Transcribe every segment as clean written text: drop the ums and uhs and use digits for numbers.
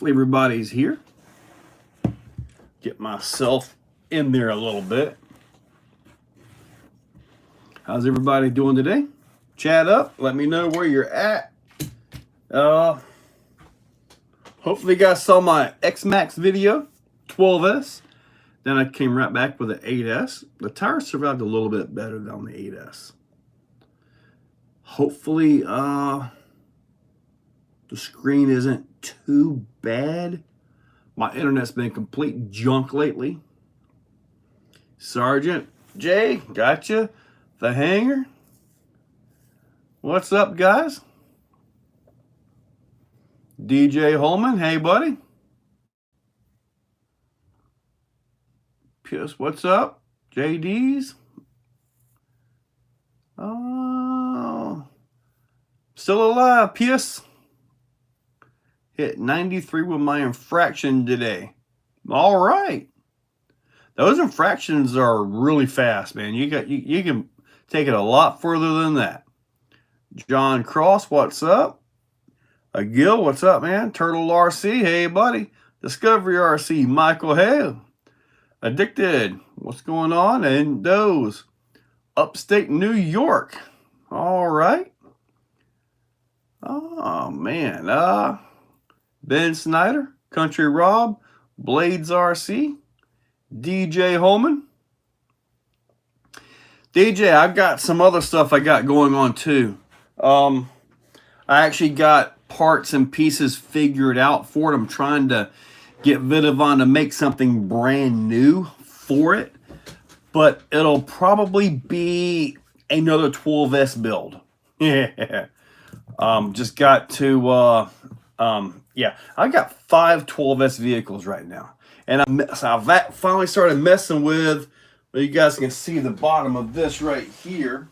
Everybody's here. Get myself in there a little bit. How's everybody doing today? Chat up. Let me know where you're at. Hopefully you guys saw my X-Max video, 12S. Then I came right back with an 8S. The tire survived a little bit better than the 8S. Hopefully the screen isn't too bad. My internet's been complete junk lately. Sergeant Jay, gotcha. The Hanger. What's up, guys? DJ Holman, hey, buddy. Pius, what's up? JD's. Oh, still alive, Pius. Hit 93 with my infraction today. All right. Those infractions are really fast, man. You can take it a lot further than that. John Cross, what's up? Gil, what's up, man? Turtle RC, hey, buddy. Discovery RC, Michael, hey. Addicted, what's going on? And those upstate New York. All right. Oh, man. Ben Snyder, Country Rob, Blades RC, DJ Holman. DJ, I've got some other stuff I got going on too. I actually got parts and pieces figured out for it. I'm trying to get Vidavon to make something brand new for it, but it'll probably be another 12S build. Yeah. Just got to yeah, I got 5 12S vehicles right now. And I've finally started messing with, well, you guys can see the bottom of this right here.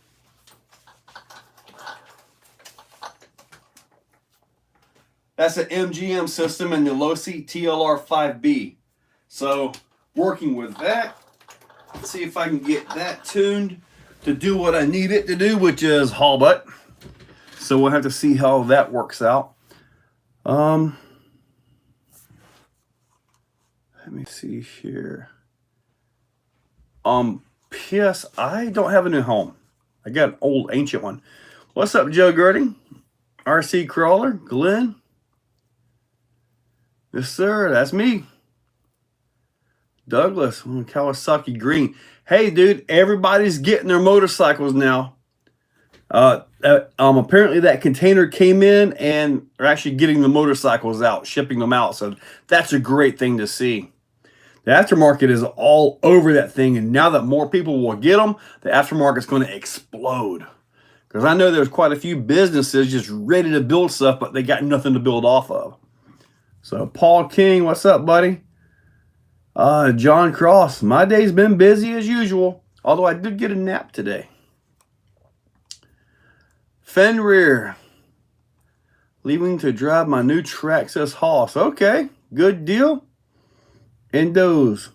That's an MGM system in the low seat TLR 5B. So working with that, let's see if I can get that tuned to do what I need it to do, which is haul butt. So we'll have to see how that works out. Let me see here. P.S. I don't have a new home. I got an old ancient one. What's up, Joe Girding? RC Crawler, Glenn. Yes, sir. That's me. Douglas, Kawasaki Green. Hey, dude, everybody's getting their motorcycles now. Apparently that container came in and are actually getting the motorcycles out, shipping them out. So that's a great thing to see. The aftermarket is all over that thing, and now that more people will get them, the aftermarket's going to explode. Because I know there's quite a few businesses just ready to build stuff, but they got nothing to build off of. So Paul King, what's up, buddy? John Cross, my day's been busy as usual, although I did get a nap today. Fenrir, leaving to drive my new Traxxas Hoss. Okay, good deal. Endos,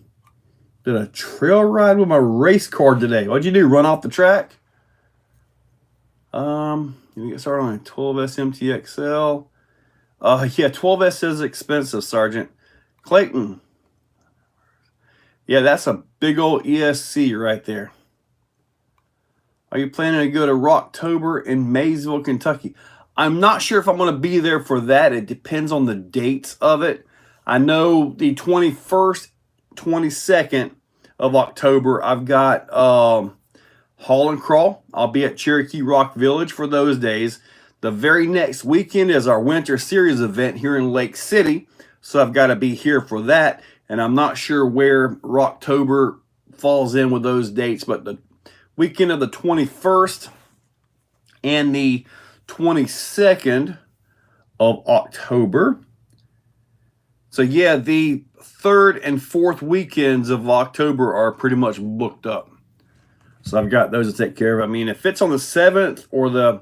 did a trail ride with my race car today. What'd you do, run off the track? You get started on a 12S MTXL. Yeah, 12S is expensive, Sergeant. Clayton. Yeah, that's a big old ESC right there. Are you planning to go to Rocktober in Maysville, Kentucky? I'm not sure if I'm going to be there for that. It depends on the dates of it. I know the 21st, 22nd of October, I've got Haul and Crawl. I'll be at Cherokee Rock Village for those days. The very next weekend is our Winter Series event here in Lake City. So I've got to be here for that. And I'm not sure where Rocktober falls in with those dates, but the weekend of the 21st and the 22nd of October. So yeah, the 3rd and 4th weekends of October are pretty much booked up. So I've got those to take care of. I mean, if it's on the 7th or the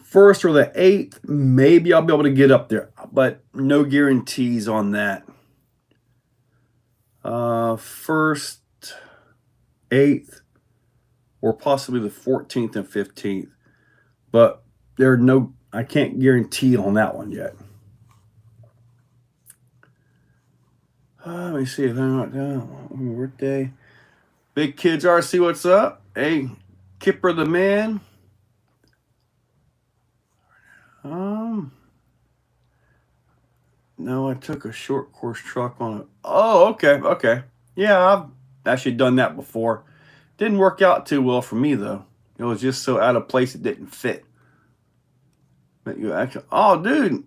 1st or the 8th, maybe I'll be able to get up there, but no guarantees on that. 1st, 8th, or possibly the 14th and 15th. But I can't guarantee on that one yet. Let me see if I'm not down. Birthday. Big Kids RC, what's up? Hey, Kipper the man. No, I took a short course truck on it. Oh, okay. Yeah, I've actually done that before. Didn't work out too well for me though. It was just so out of place it didn't fit. But you actually, oh, dude,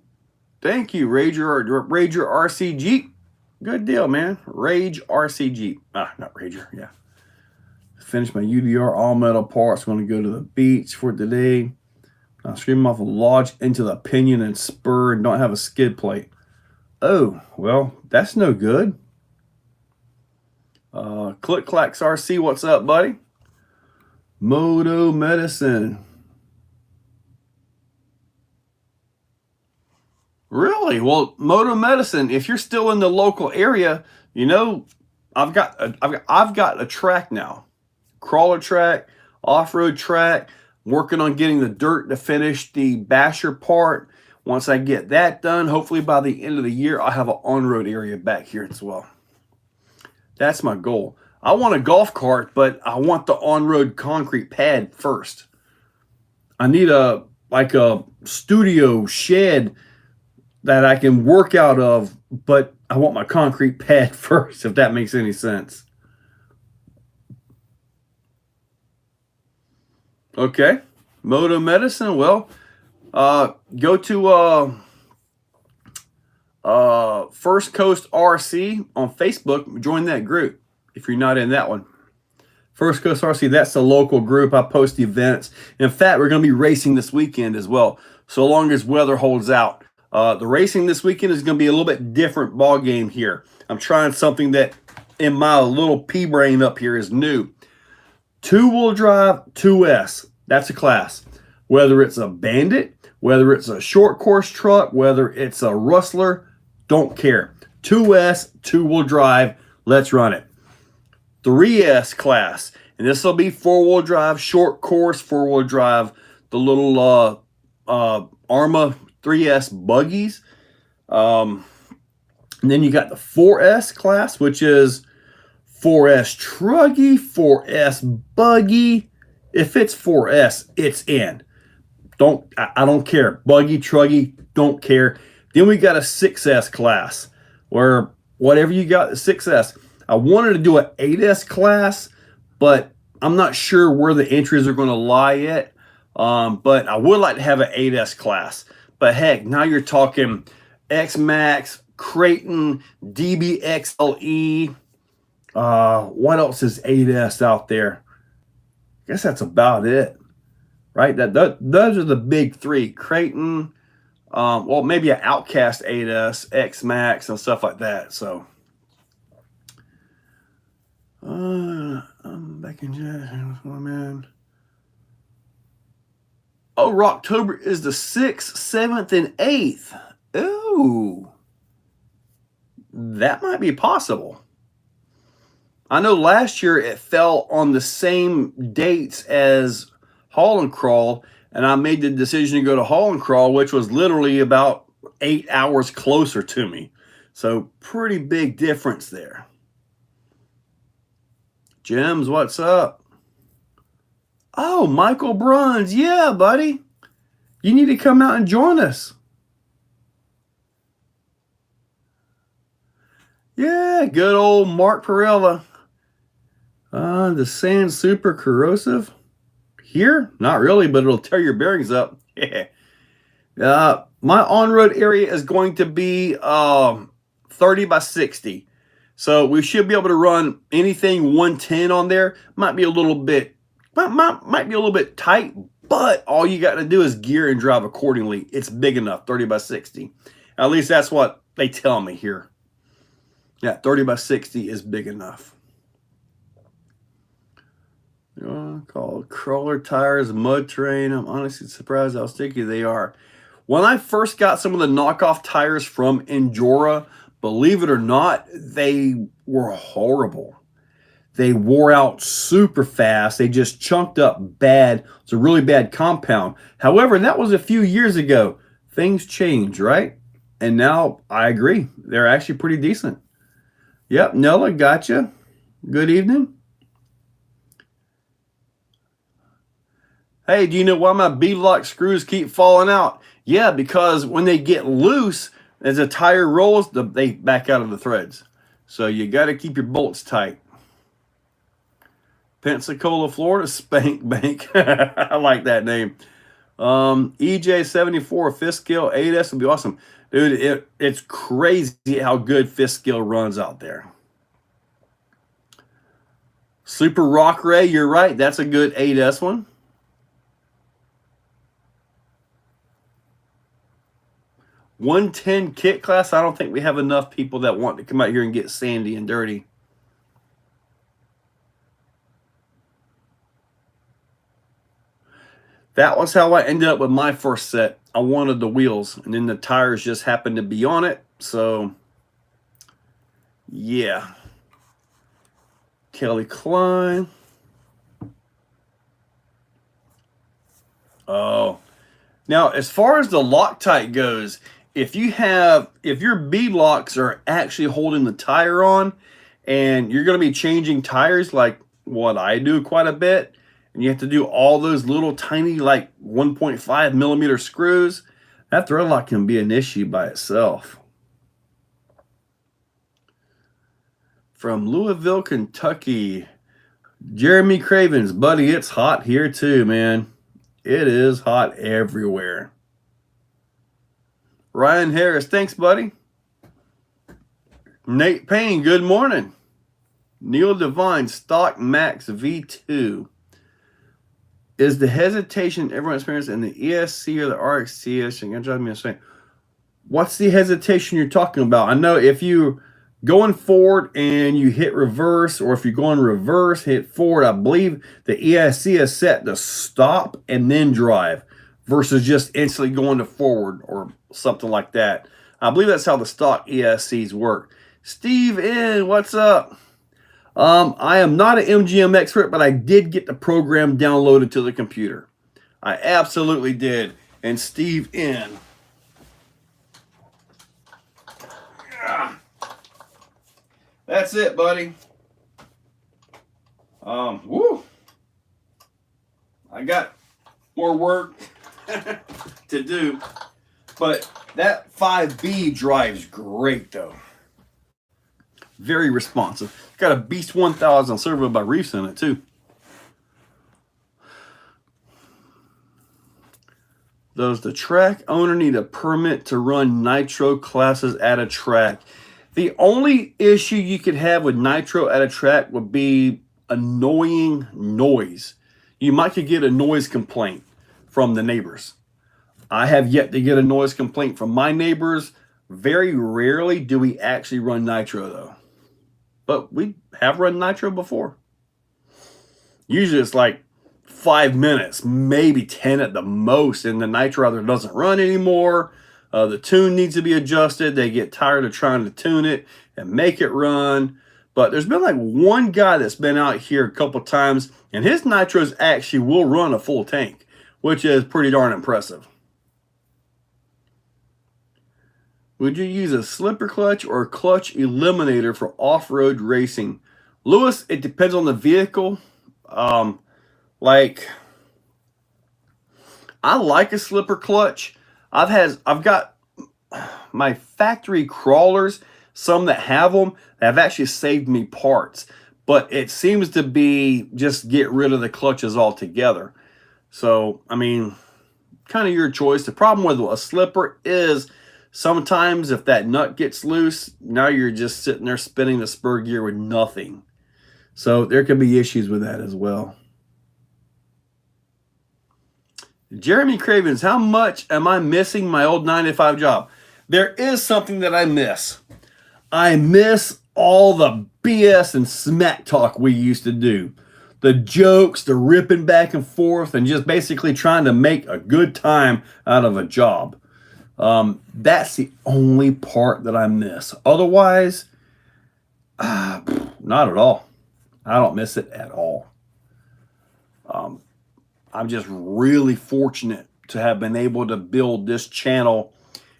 thank you, Rager RC Jeep. Good deal, man. Rage RC Jeep. Not Rager. Yeah. Finish my UDR all metal parts. Going to go to the beach for today. I'll scream off a lodge into the pinion and spur and don't have a skid plate. Oh, well, that's no good. Click Clacks RC, what's up, buddy? Moto Medicine. Really? Well, Moto Medicine, if you're still in the local area, you know, I've got a track now. Crawler track, off-road track, working on getting the dirt to finish the basher part. Once I get that done, hopefully by the end of the year, I'll have an on-road area back here as well. That's my goal. I want a golf cart, but I want the on-road concrete pad first. I need a studio shed that I can work out of, but I want my concrete pad first, if that makes any sense. Okay. Moto Medicine, well, go to First Coast RC on Facebook. Join that group if you're not in that one. First Coast RC, that's the local group. I post events. In fact, we're going to be racing this weekend as well, so long as weather holds out. The racing this weekend is going to be a little bit different ball game here. I'm trying something that in my little pea brain up here is new. Two-wheel drive 2S. That's a class. Whether it's a Bandit, whether it's a short course truck, whether it's a Rustler, don't care. 2S, two-wheel drive. Let's run it. 3S class. And this will be four-wheel drive, short course, four-wheel drive, the little Arma 3S buggies. And then you got the 4S class, which is 4S truggy, 4S buggy. If it's 4S, it's in. I don't care. Buggy, truggy, don't care. Then we got a 6S class where whatever you got, the 6S. I wanted to do an 8S class, but I'm not sure where the entries are going to lie yet. But I would like to have an 8S class. But heck, now you're talking X-Max, Creighton, DBXLE. What else is 8S out there? I guess that's about it, right? Those are the big three. Creighton, well, maybe an Outcast 8S, X-Max, and stuff like that. So, I'm back in Jackson, man. Oh, Rocktober is the 6th, 7th, and 8th. Ooh, that might be possible. I know last year it fell on the same dates as Haul and Crawl, and I made the decision to go to Haul and Crawl, which was literally about 8 hours closer to me. So pretty big difference there. Jims, what's up? Oh, Michael Bruns. Yeah, buddy. You need to come out and join us. Yeah, good old Mark Perella. The sand super corrosive. Here? Not really, but it'll tear your bearings up. Yeah. My on-road area is going to be 30 by 60. So we should be able to run anything 110 on there. Might be a little bit tight, but all you got to do is gear and drive accordingly. It's big enough, 30 by 60. At least that's what they tell me here. Yeah, 30 by 60 is big enough. Called crawler tires, mud terrain. I'm honestly surprised how sticky they are. When I first got some of the knockoff tires from Endura, believe it or not, they were horrible. They wore out super fast. They just chunked up bad. It's a really bad compound. However, that was a few years ago. Things change, right? And now I agree. They're actually pretty decent. Yep, Nella, gotcha. Good evening. Hey, do you know why my beadlock screws keep falling out? Yeah, because when they get loose, as a tire rolls, they back out of the threads. So you got to keep your bolts tight. Pensacola, Florida, Spank Bank. I like that name. EJ74 fifth scale 8S would be awesome. Dude, it's crazy how good fifth scale runs out there. Super Rock Ray, you're right. That's a good 8S one. $110 kit class. I don't think we have enough people that want to come out here and get sandy and dirty. That was how I ended up with my first set. I wanted the wheels, and then the tires just happened to be on it. So, yeah. Kelly Klein. Oh. Now, as far as the Loctite goes, if your bead locks are actually holding the tire on, and you're going to be changing tires like what I do quite a bit, and you have to do all those little tiny like 1.5 millimeter screws, that thread lock can be an issue by itself. From Louisville, Kentucky, Jeremy Cravens, buddy, it's hot here too, man. It is hot everywhere. Ryan Harris, thanks, buddy. Nate Payne, good morning. Neil Devine, Stock Max V2. Is the hesitation everyone experienced in the ESC or the RXC? It's going to drive me insane. What's the hesitation you're talking about? I know if you going forward and you hit reverse, or if you're going reverse, hit forward, I believe the ESC is set to stop and then drive versus just instantly going to forward or something like that. I believe that's how the stock ESCs work. Steve N, what's up? I am not an MGM expert, but I did get the program downloaded to the computer. I absolutely did. And Steve N. Yeah. That's it, buddy. Woo. I got more work to do, but that 5B drives great though. Very responsive. Got a Beast 1000 servo by Reefs in it too. Does the track owner need a permit to run nitro classes at a track? The only issue you could have with nitro at a track would be annoying noise. You might could get a noise complaint from the neighbors. I have yet to get a noise complaint from my neighbors. Very rarely do we actually run nitro though. But we have run nitro before. Usually it's like 5 minutes, maybe 10 at the most, and the nitro either doesn't run anymore. The tune needs to be adjusted. They get tired of trying to tune it and make it run. But there's been like one guy that's been out here a couple times, and his nitros actually will run a full tank, which is pretty darn impressive. Would you use a slipper clutch or a clutch eliminator for off-road racing? Lewis, it depends on the vehicle. Like, I like a slipper clutch. I've got my factory crawlers, some that have them, have actually saved me parts. But it seems to be just get rid of the clutches altogether. So, I mean, kind of your choice. The problem with a slipper is sometimes if that nut gets loose, now you're just sitting there spinning the spur gear with nothing. So there could be issues with that as well. Jeremy Cravens, how much am I missing my old 9-to-5 job? There is something that I miss. I miss all the BS and smack talk we used to do. The jokes, the ripping back and forth, and just basically trying to make a good time out of a job. That's the only part that I miss. Otherwise, not at all. I don't miss it at all. I'm just really fortunate to have been able to build this channel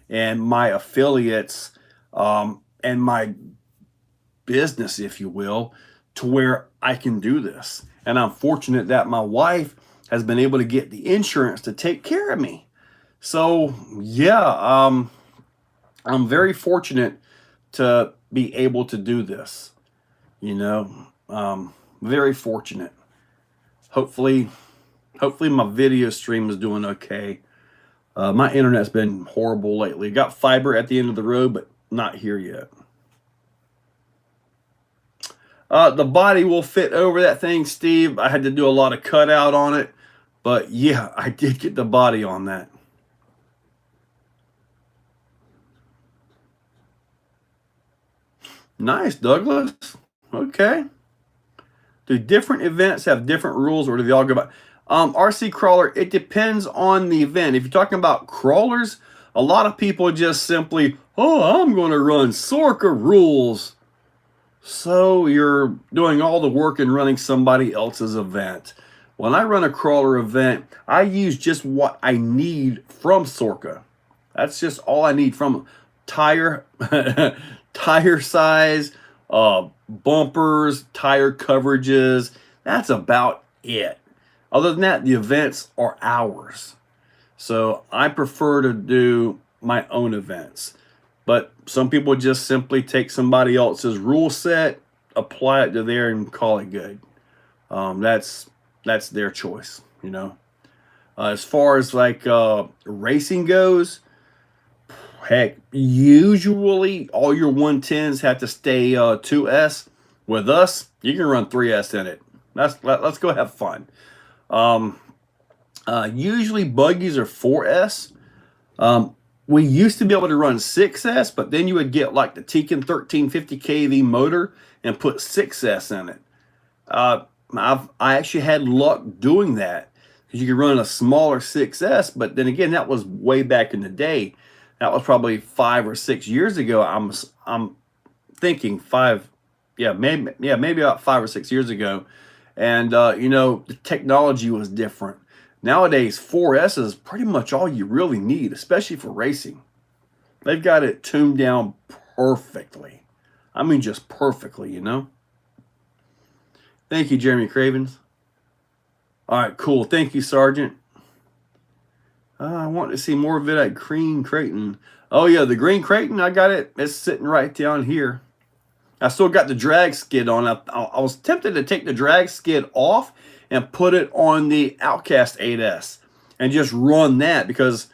and my affiliates and my business, if you will, to where I can do this. And I'm fortunate that my wife has been able to get the insurance to take care of me. So yeah, I'm very fortunate to be able to do this. You know, very fortunate. Hopefully, hopefully my video stream is doing okay. My internet's been horrible lately. Got fiber at the end of the road, but not here yet. The body will fit over that thing, Steve. I had to do a lot of cutout on it, but yeah, I did get the body on that. Nice, Douglas. Okay. Do different events have different rules, or do they all go by? RC crawler, it depends on the event. If you're talking about crawlers, a lot of people just simply, oh, I'm going to run Sorka rules. So you're doing all the work and running somebody else's event. When I run a crawler event, I use just what I need from Sorka. That's just all I need from tire, tire size, bumpers, tire coverages. That's about it. Other than that, the events are ours. So I prefer to do my own events. But some people just simply take somebody else's rule set, apply it to there, and call it good. That's their choice, you know. As far as like racing goes, heck, usually all your 110s have to stay 2S. With us, you can run 3S in it. Let's go have fun. Usually buggies are 4S. We used to be able to run 6S, but then you would get like the Tekin 1350 kV motor and put 6S in it. I actually had luck doing that because you could run a smaller 6S, but then again, that was way back in the day. That was probably 5 or 6 years ago. I'm thinking maybe about 5 or 6 years ago, and you know, the technology was different. Nowadays, 4S is pretty much all you really need, especially for racing. They've got it tuned down perfectly. I mean, just perfectly, you know? Thank you, Jeremy Cravens. All right, cool. Thank you, Sergeant. I want to see more of it at Green Creighton. Oh, yeah, the Green Creighton, I got it. It's sitting right down here. I still got the drag skid on. I was tempted to take the drag skid off and put it on the Outcast 8S and just run that because,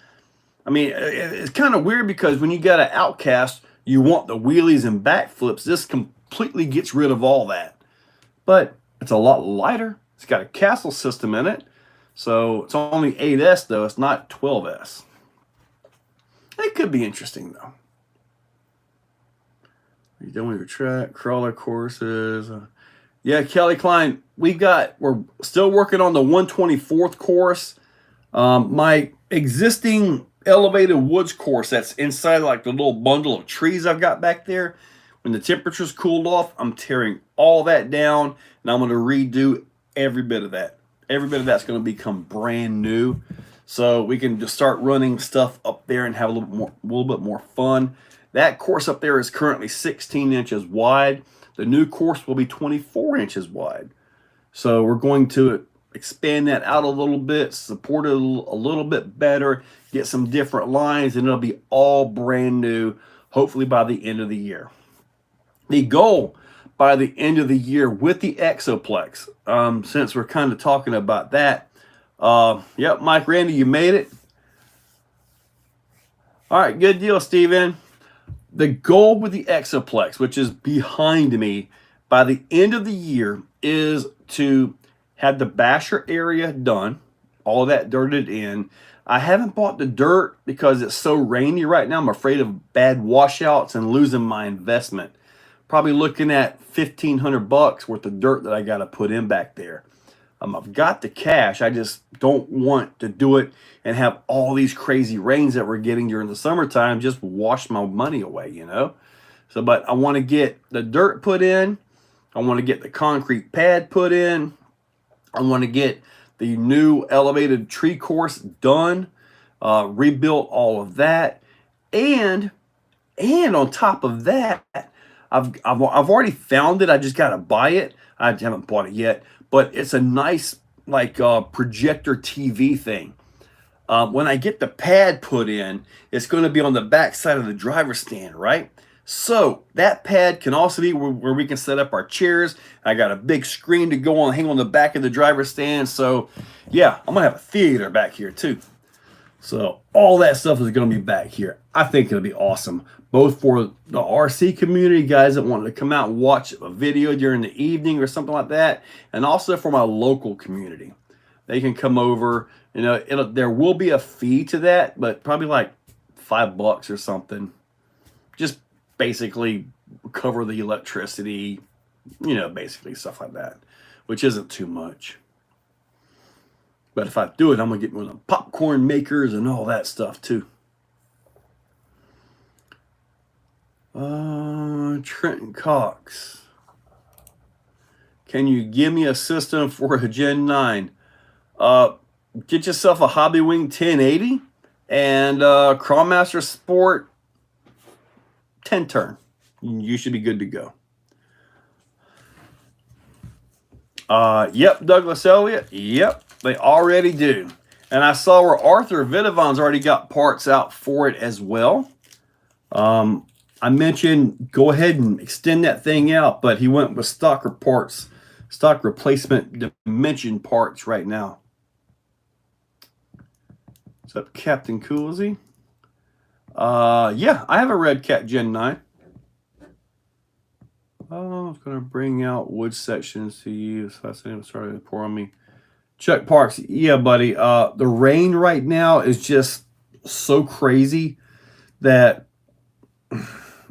I mean, it's kind of weird because when you got an Outcast, you want the wheelies and backflips. This completely gets rid of all that. But it's a lot lighter. It's got a castle system in it. So it's only 8S, though. It's not 12S. It could be interesting, though. Are you done with your track, crawler courses? Yeah, Kelly Klein, we're still working on the 124th course. My existing elevated woods course that's inside like the little bundle of trees I've got back there. When the temperature's cooled off, I'm tearing all that down and I'm going to redo every bit of that. Every bit of that's going to become brand new. So we can just start running stuff up there and have a little bit more fun. That course up there is currently 16 inches wide. The new course will be 24 inches wide. So we're going to expand that out a little bit, support it a little bit better, get some different lines, and it'll be all brand new, hopefully by the end of the year. The goal by the end of the year with the Exoplex, since we're kind of talking about that, yep, Mike Randy, you made it. All right, good deal, Steven. The goal with the Exoplex, which is behind me, by the end of the year is to have the basher area done, all that dirted in. I haven't bought the dirt because it's so rainy right now. I'm afraid of bad washouts and losing my investment. Probably looking at $1,500 worth of dirt that I got to put in back there. I've got the cash. I just don't want to do it and have all these crazy rains that we're getting during the summertime just wash my money away, you know? So, but I want to get the dirt put in. I want to get the concrete pad put in. I want to get the new elevated tree course done, rebuilt all of that. And on top of that, I've already found it. I just got to buy it. I haven't bought it yet, but it's a nice like projector TV thing. When I get the pad put in, it's going to be on the back side of the driver's stand, right? So that pad can also be where we can set up our chairs. I got a big screen to go on, hang on the back of the driver's stand. So yeah, I'm gonna have a theater back here too. So all that stuff is gonna be back here. I think it'll be awesome, both for the RC community, guys that want to come out and watch a video during the evening or something like that, and also for my local community. They can come over. You know, there will be a fee to that, but probably like $5 or something. Just basically cover the electricity, you know, basically stuff like that, which isn't too much. But if I do it, I'm gonna get one of the popcorn makers and all that stuff too. Trenton Cox, can you give me a system for a Gen 9? Get yourself a Hobbywing 1080 and Crawlmaster Sport 10 turn. You should be good to go. Yep, Douglas Elliott. Yep, they already do. And I saw where Arthur Vidavon's already got parts out for it as well. I mentioned go ahead and extend that thing out, but he went with stock replacement dimension parts right now. What's up, Captain Coolsey? Yeah, I have a Red Cat Gen 9. Oh, I was going to bring out wood sections to use. So I said it started to pour on me. Chuck Parks, yeah, buddy. The rain right now is just so crazy that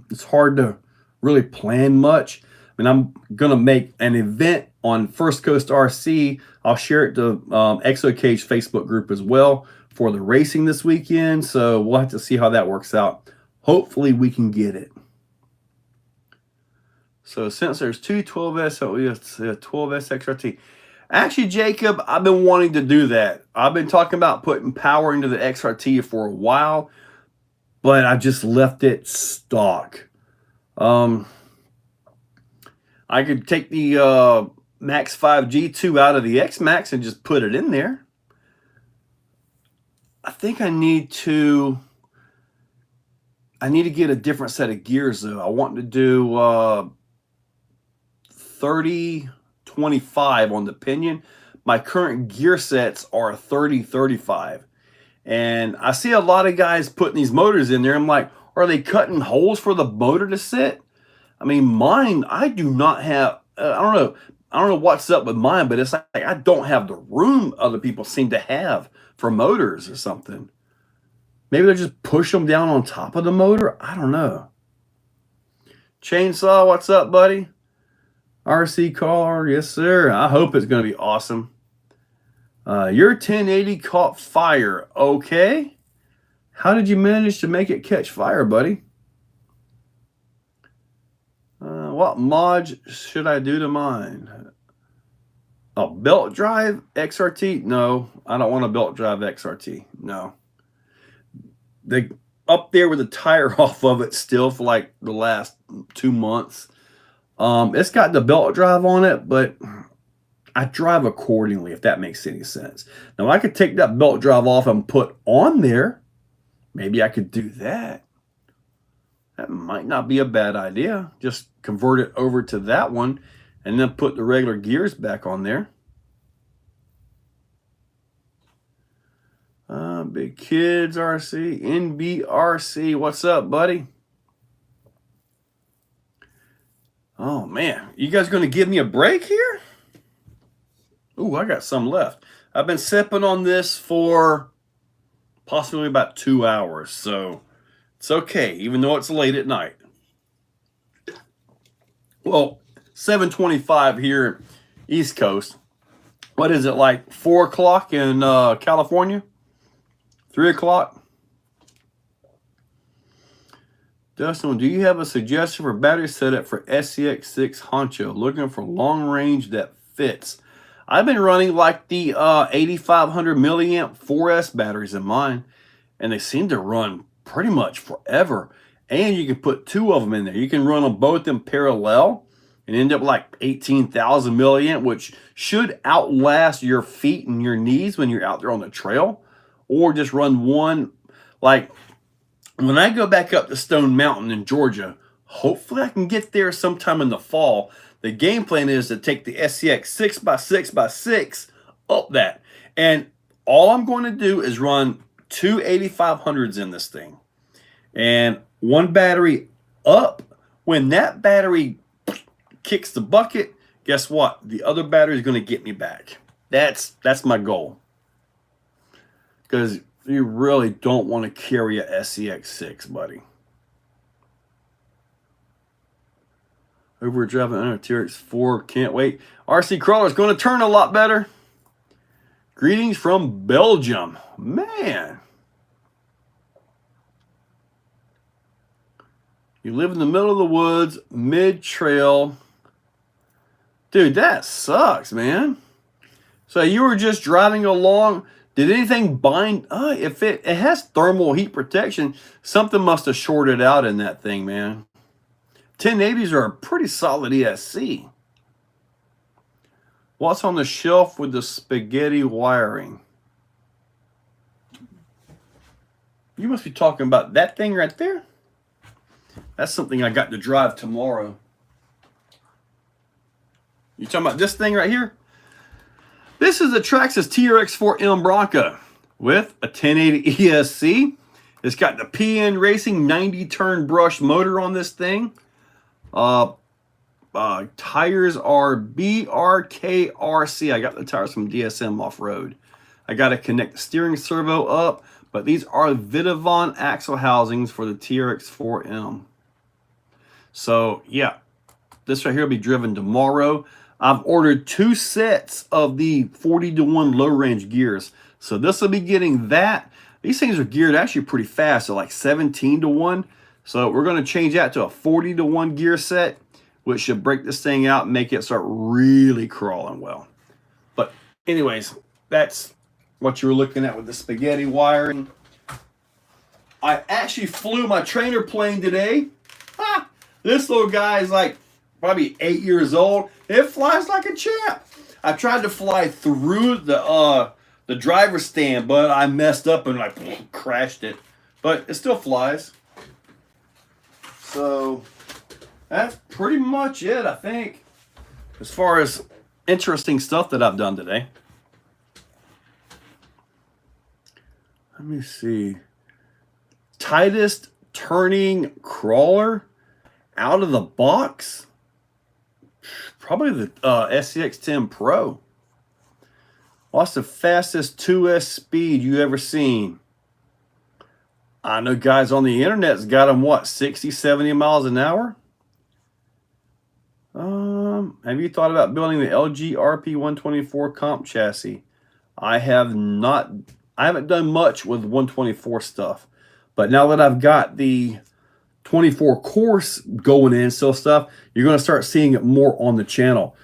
it's hard to really plan much. I mean, I'm going to make an event on First Coast RC. I'll share it to Exocaged Facebook group as well for the racing this weekend. So we'll have to see how that works out. Hopefully we can get it. So since there's two 12S, so we have 12S XRT. Actually, Jacob, I've been wanting to do that. I've been talking about putting power into the XRT for a while, but I just left it stock. I could take the Max 5 G2 out of the X-Max and just put it in there. I think I need to get a different set of gears though. I want to do 30-25 on the pinion. My current gear sets are 30-35. And I see a lot of guys putting these motors in there. I'm like, are they cutting holes for the motor to sit? I mean, mine, I do not have, I don't know what's up with mine, but it's like I don't have the room other people seem to have for motors or something. Maybe they just push them down on top of the motor. I don't know. Chainsaw, what's up, buddy? RC car, yes, sir. I hope it's going to be awesome. Your 1080 caught fire. Okay. How did you manage to make it catch fire, buddy? What mods should I do to mine? A belt drive XRT? No, I don't want a belt drive XRT. No. They up there with the tire off of it still for like the last 2 months. It's got the belt drive on it, but I drive accordingly, if that makes any sense. Now, I could take that belt drive off and put on there. Maybe I could do that. That might not be a bad idea. Just convert it over to that one and then put the regular gears back on there. Big Kids RC, NBRC. What's up, buddy? Oh, man. You guys going to give me a break here? Ooh, I got some left. I've been sipping on this for possibly about 2 hours, so it's okay, even though it's late at night. Well, 7:25 here, East Coast. What is it, like 4 o'clock in California? 3 o'clock? Dustin, do you have a suggestion for battery setup for SCX6 Honcho? Looking for long range that fits. I've been running like the 8500 milliamp 4S batteries in mine, and they seem to run pretty much forever. And you can put 2 of them in there. You can run them both in parallel and end up like 18,000 milliamp, which should outlast your feet and your knees when you're out there on the trail. Or just run one. Like when I go back up to Stone Mountain in Georgia, hopefully I can get there sometime in the fall. The game plan is to take the SCX 6x6x6 up that. And all I'm going to do is run 2 8500s in this thing. And one battery up. When that battery kicks the bucket, guess what? The other battery is going to get me back. That's my goal. Because you really don't want to carry a SCX6, buddy. Overdriving under TRX4, can't wait. RC Crawler is going to turn a lot better. Greetings from Belgium. Man. You live in the middle of the woods, mid-trail. Dude, that sucks, man. So you were just driving along. Did anything bind? If it has thermal heat protection, something must have shorted out in that thing, man. 1080s are a pretty solid ESC. What's on the shelf with the spaghetti wiring? You must be talking about that thing right there. That's something I got to drive tomorrow. You talking about this thing right here? This is the Traxxas TRX4M Bronco with a 1080 ESC. It's got the PN Racing 90 turn brush motor on this thing. Tires are BRKRC. I got the tires from DSM Off-Road. I got to connect the steering servo up, but these are Vidavon axle housings for the TRX4M. So yeah, this right here will be driven tomorrow. I've ordered 2 sets of the 40-to-1 low range gears. So this will be getting that. These things are geared actually pretty fast. So like 17-to-1. So we're going to change that to a 40-to-1 gear set, which should break this thing out and make it start really crawling well. But anyways, that's what you were looking at with the spaghetti wiring. I actually flew my trainer plane today. Ha! This little guy is like probably 8 years old. It flies like a champ. I tried to fly through the driver's stand, but I messed up and like crashed it. But it still flies. So that's pretty much it, I think, as far as interesting stuff that I've done today. Let me see. Tightest turning crawler out of the box? Probably the SCX10 Pro. What's the fastest 2S speed you ever seen? I know guys on the internet's got them, what, 60, 70 miles an hour? Have you thought about building the LG RP124 comp chassis? I have not. I haven't done much with 124 stuff. But now that I've got the 24 course going in still stuff, you're going to start seeing it more on the channel.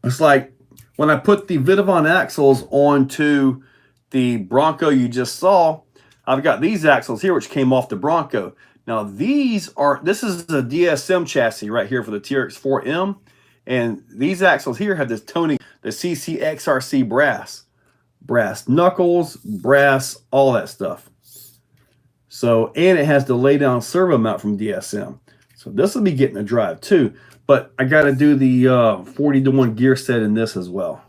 It's like when I put the Vidavon axles onto the Bronco you just saw, I've got these axles here which came off the Bronco. Now this is a DSM chassis right here for the TRX4M, and these axles here have this Tony, the CCXRC brass knuckles, brass, all that stuff. So, and it has the lay down servo mount from DSM. So this will be getting a drive too, but I got to do the 40-to-1 gear set in this as well.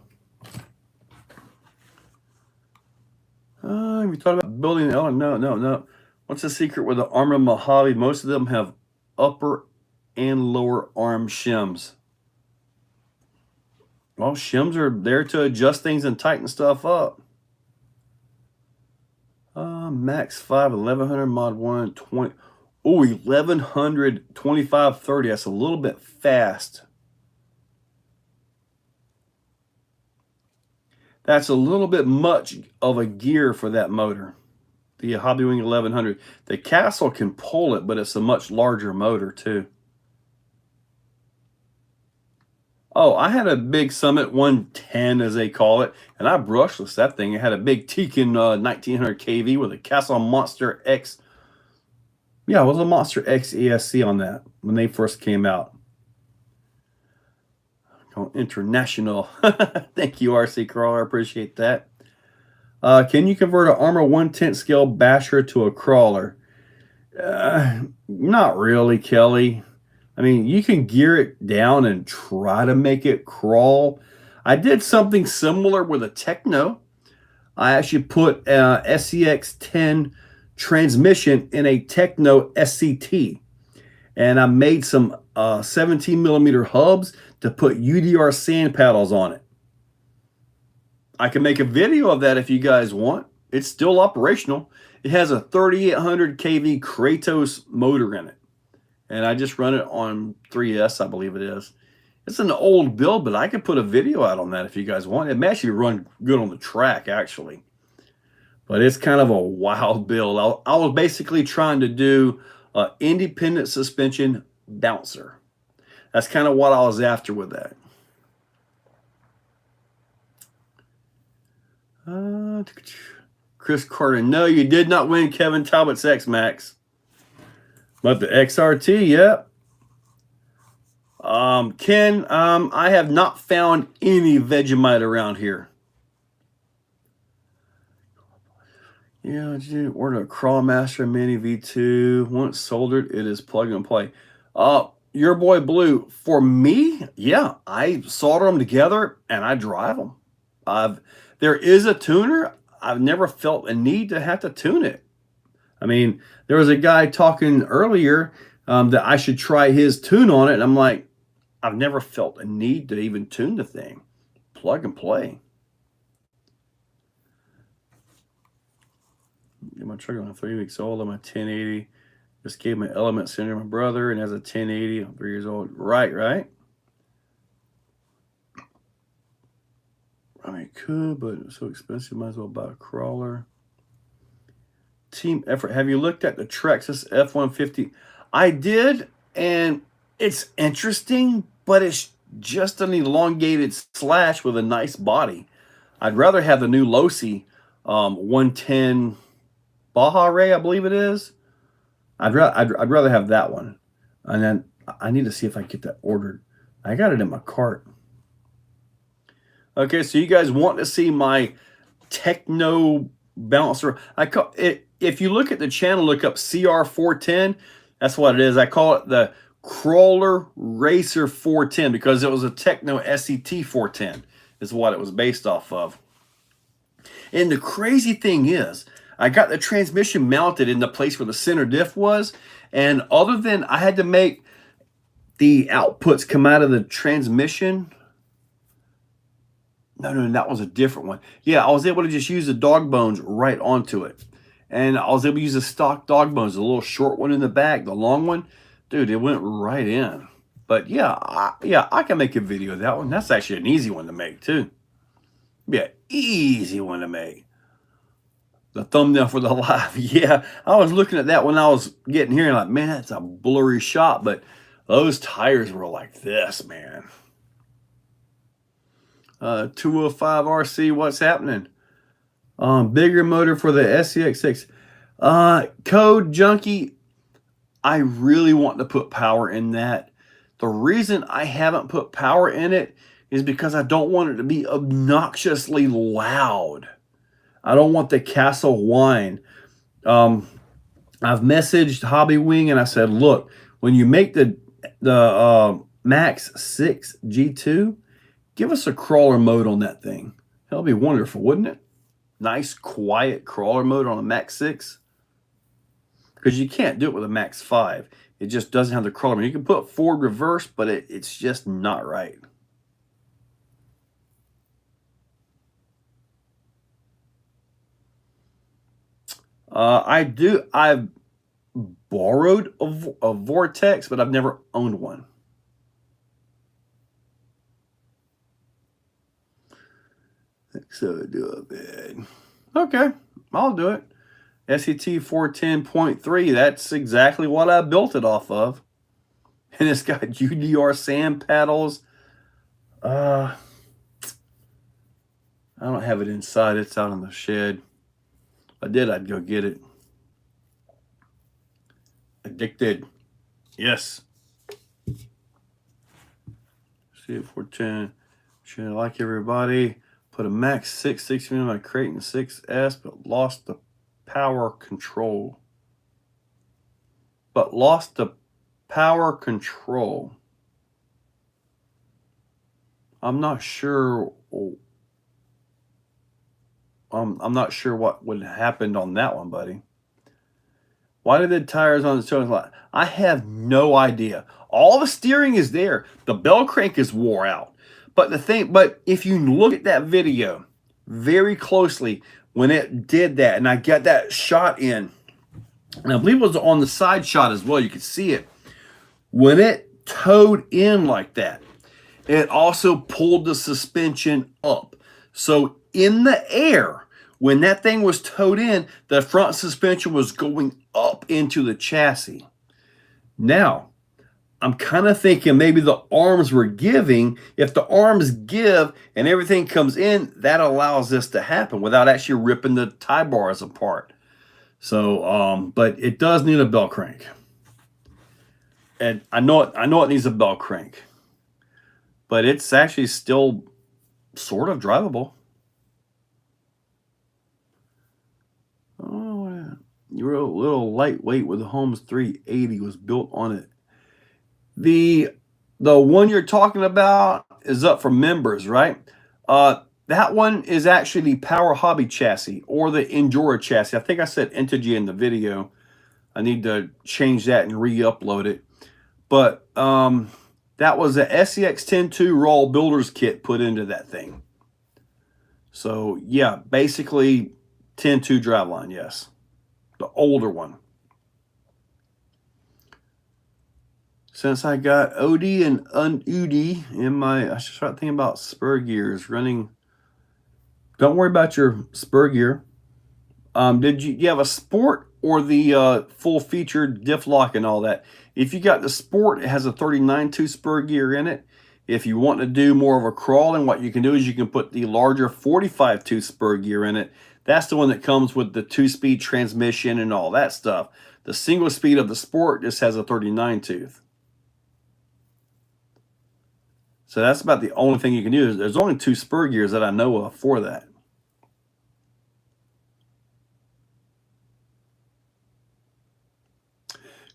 We thought about building. Oh, no. What's the secret with the Armor Mojave? Most of them have upper and lower arm shims. Well, shims are there to adjust things and tighten stuff up. Max 5, 1100 mod 1, 20. Oh, 1100, 2530. That's a little bit fast. That's a little bit much of a gear for that motor. The Hobbywing 1100. The Castle can pull it, but it's a much larger motor too. Oh, I had a big Summit 110, as they call it, and I brushless that thing. It had a big Tekin 1900 kV with a Castle Monster X. Yeah, it was a Monster X ESC on that when they first came out. Oh, international. Thank you, RC Crawler. I appreciate that. Can you convert an Armor 1/10 scale basher to a crawler? Not really, Kelly. I mean, you can gear it down and try to make it crawl. I did something similar with a Techno. I actually put SCX10 transmission in a Techno SCT, and I made some 17 millimeter hubs to put UDR sand paddles on it. I can make a video of that if you guys want. It's still operational. It has a 3800 kV Kratos motor in it, and I just run it on 3S, I believe it is. It's an old build, but I could put a video out on that if you guys want. It may actually run good on the track, actually. But it's kind of a wild build. I was basically trying to do an independent suspension bouncer. That's kind of what I was after with that. Chris Carter, no, you did not win Kevin Talbot's X-Max. But the XRT, yep. Ken, I have not found any Vegemite around here. Yeah, order a Crawlmaster Mini V2. Once soldered, it is plug and play. Your boy Blue, for me, yeah, I solder them together and I drive them. There is a tuner. I've never felt a need to have to tune it. I mean, there was a guy talking earlier that I should try his tune on it. And I'm like, I've never felt a need to even tune the thing. Plug and play. Get my truck on 3 weeks old. I'm a 1080. Just gave my element center to my brother and has a 1080. I'm 3 years old. Right. I mean, it could, but it's so expensive. Might as well buy a crawler. Team effort. Have you looked at the Trexus F-150? I did, and it's interesting, but it's just an elongated slash with a nice body. I'd rather have the new Losi 110 Baja Ray, I believe it is. I'd rather have that one. And then I need to see if I can get that ordered. I got it in my cart. Okay, so you guys want to see my Techno bouncer? I call it, if you look at the channel, look up CR410. That's what it is. I call it the Crawler Racer 410 because it was a Techno SCT 410 is what it was based off of. And the crazy thing is, I got the transmission mounted in the place where the center diff was, and other than I had to make the outputs come out of the transmission. No, that was a different one. Yeah, I was able to just use the dog bones right onto it. And I was able to use the stock dog bones, the little short one in the back, the long one. Dude, it went right in. But yeah, I can make a video of that one. That's actually an easy one to make too. Yeah, easy one to make. The thumbnail for the live. Yeah, I was looking at that when I was getting here and like, man, that's a blurry shot. But those tires were like this, man. 205 RC, what's happening? Bigger motor for the SCX6. Code Junkie, I really want to put power in that. The reason I haven't put power in it is because I don't want it to be obnoxiously loud. I don't want the castle whine. I've messaged Hobby Wing and I said, look, when you make the Max 6 G2, give us a crawler mode on that thing. That'll be wonderful, wouldn't it? Nice, quiet crawler mode on a Max 6. Because you can't do it with a Max 5. It just doesn't have the crawler mode. You can put forward reverse, but it's just not right. I've borrowed a Vortex, but I've never owned one. So do it. Okay, I'll do it. SCT 410.3, that's exactly what I built it off of. And it's got UDR sand paddles. I don't have it inside, it's out in the shed. If I did, I'd go get it. Addicted. Yes. See it 410. Should like everybody. Put a max 660 in my Creighton 6S, but lost the power control. I'm not sure. I'm not sure what would have happened on that one, buddy. Why did the tires on the towing lot? I have no idea. All the steering is there. The bell crank is wore out. But if you look at that video very closely when it did that, and I got that shot in, and I believe it was on the side shot as well, you could see it. When it towed in like that, it also pulled the suspension up. So in the air, when that thing was towed in, the front suspension was going up into the chassis. Now, I'm kind of thinking maybe the arms were giving. If the arms give and everything comes in, that allows this to happen without actually ripping the tie bars apart. So, but it does need a bell crank. And I know it needs a bell crank. But it's actually still sort of drivable. Oh, you're a little lightweight with the Holmes 380 was built on it. The one you're talking about is up for members, right? That one is actually the Power Hobby chassis or the Endura chassis. I think I said Integy in the video. I need to change that and re-upload it. But that was a SEX 10.2 Raw Builder's Kit put into that thing. So, yeah, basically 10.2 driveline, yes. The older one. Since I got OD and UD in my, I should start thinking about spur gears running. Don't worry about your spur gear. Did you have a sport or the full featured diff lock and all that? If you got the sport, it has a 39.2 spur gear in it. If you want to do more of a crawling, what you can do is you can put the larger 45.2 spur gear in it. That's the one that comes with the 2-speed transmission and all that stuff. The single speed of the sport just has a 39 tooth. So that's about the only thing you can do. There's only 2 spur gears that I know of for that.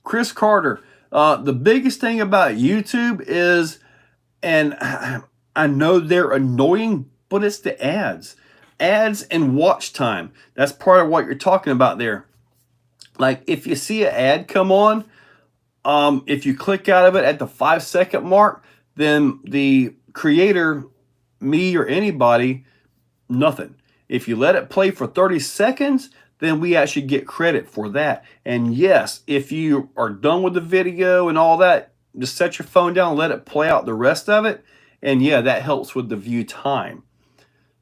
Chris Carter, the biggest thing about YouTube is, and I know they're annoying, but it's the ads. Ads and watch time. That's part of what you're talking about there. Like if you see an ad come on, if you click out of it at the 5-second mark, then the creator, me or anybody, nothing. If you let it play for 30 seconds, then we actually get credit for that. And yes, if you are done with the video and all that, just set your phone down and let it play out the rest of it. And yeah, that helps with the view time.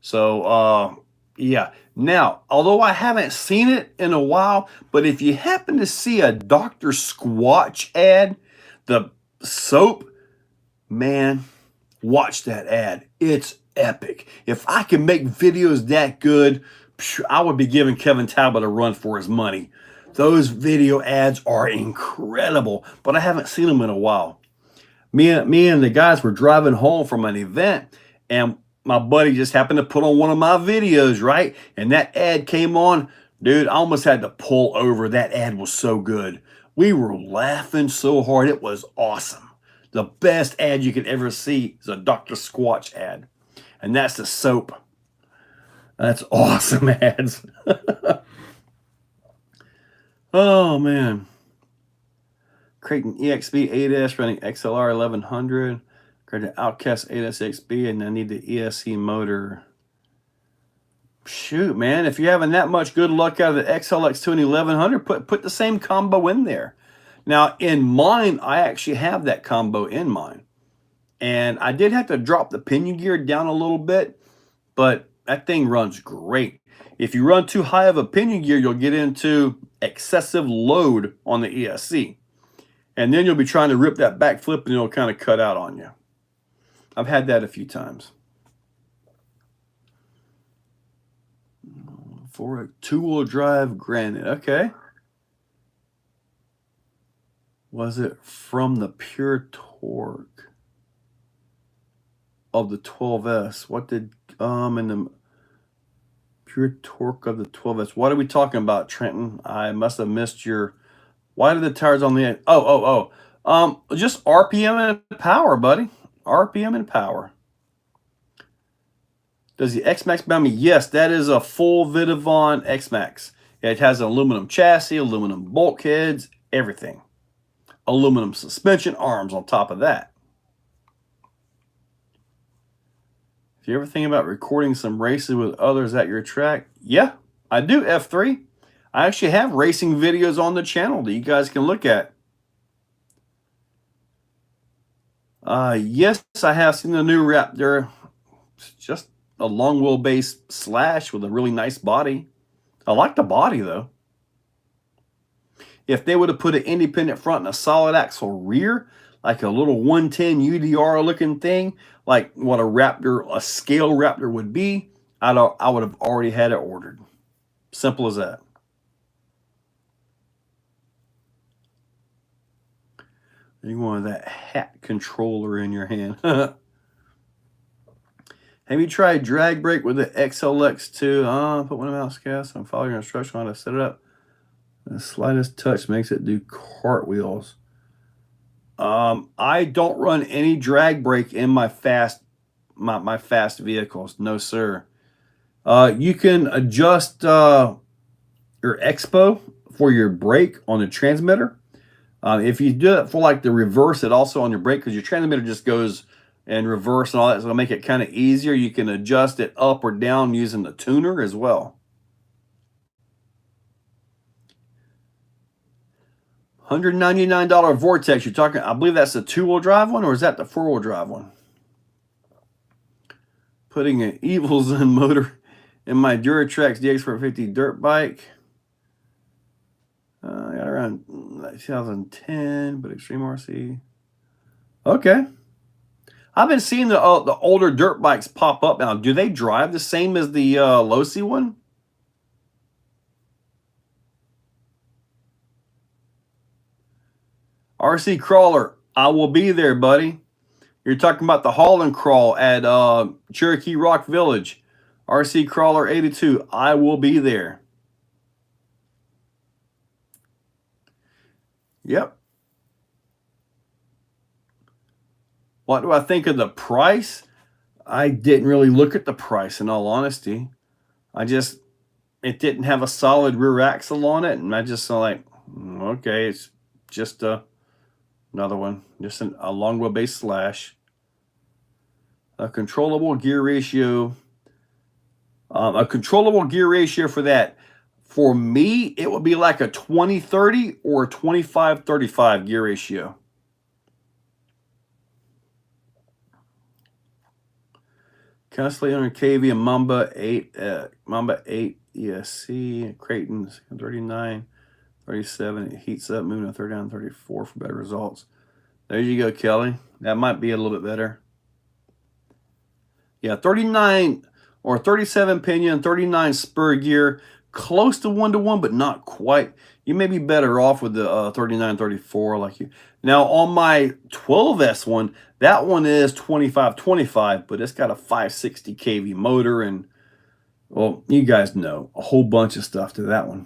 So, yeah. Now, although I haven't seen it in a while, but if you happen to see a Dr. Squatch ad, the soap, man, watch that ad. It's epic. If I can make videos that good, I would be giving Kevin Talbot a run for his money. Those video ads are incredible, but I haven't seen them in a while. Me and the guys were driving home from an event, and my buddy just happened to put on one of my videos, right? And that ad came on. Dude, I almost had to pull over. That ad was so good. We were laughing so hard. It was awesome. The best ad you could ever see is a Dr. Squatch ad. And that's the soap. That's awesome ads. Oh, man. Creighton EXB 8S running XLR 1100. Creighton Outcast 8SXB, and I need the ESC motor. Shoot, man. If you're having that much good luck out of the XLX2 and 1100, put the same combo in there. Now, in mine, I actually have that combo in mine. And I did have to drop the pinion gear down a little bit, but that thing runs great. If you run too high of a pinion gear, you'll get into excessive load on the ESC. And then you'll be trying to rip that back flip and it'll kind of cut out on you. I've had that a few times. For a two-wheel drive Granite. Okay. Was it from the pure torque of the 12S? What did in the pure torque of the 12S? What are we talking about, Trenton? I must have missed your. Why did the tires on the end? Just RPM and power, buddy. RPM and power. Does the X-Max bound me? Yes, that is a full Vidavon X-Max. It has an aluminum chassis, aluminum bulkheads, everything. Aluminum suspension arms on top of that. If you ever think about recording some races with others at your track, yeah, I do, F3. I actually have racing videos on the channel that you guys can look at. Yes, I have seen the new Raptor. It's just a long wheelbase slash with a really nice body. I like the body though. If they would have put an independent front and a solid axle rear, like a little 110 UDR looking thing, like what a Raptor, a scale Raptor would be, I would have already had it ordered. Simple as that. You want that hat controller in your hand. Have you tried drag brake with the XLX2? Put one in the mouse cast and follow your instruction on how to set it up. The slightest touch makes it do cartwheels. I don't run any drag brake in my fast vehicles. No, sir. You can adjust your expo for your brake on the transmitter. If you do it for like the reverse, it also on your brake, because your transmitter just goes in reverse and all that, so it'll make it kind of easier. You can adjust it up or down using the tuner as well. $199 Vortex. You're talking, I believe that's the 2-wheel drive one, or is that the 4-wheel drive one? Putting an Evil Zone motor in my Duratrax DX450 dirt bike. I got around 2010, but Extreme RC. Okay. I've been seeing the older dirt bikes pop up now. Do they drive the same as the Losi one? RC Crawler, I will be there, buddy. You're talking about the Holland Crawl at Cherokee Rock Village. RC Crawler 82, I will be there. Yep. What do I think of the price? I didn't really look at the price, in all honesty. It didn't have a solid rear axle on it, and I just saw like, okay, it's just another one, just a long wheelbase slash. A controllable gear ratio. A controllable gear ratio for that. For me, it would be like a 20-30 or a 25-35 gear ratio. Constantly under KV and Mamba 8 ESC, Creighton 39, 37. It heats up, moving to 39, 34 for better results. There you go, Kelly. That might be a little bit better. Yeah, 39 or 37 pinion, 39 spur gear, close to 1-to-1, but not quite. You may be better off with the 39, 34 like you. Now, on my 12S one, that one is 25-25, but it's got a 560 kV motor and, well, you guys know, a whole bunch of stuff to that one.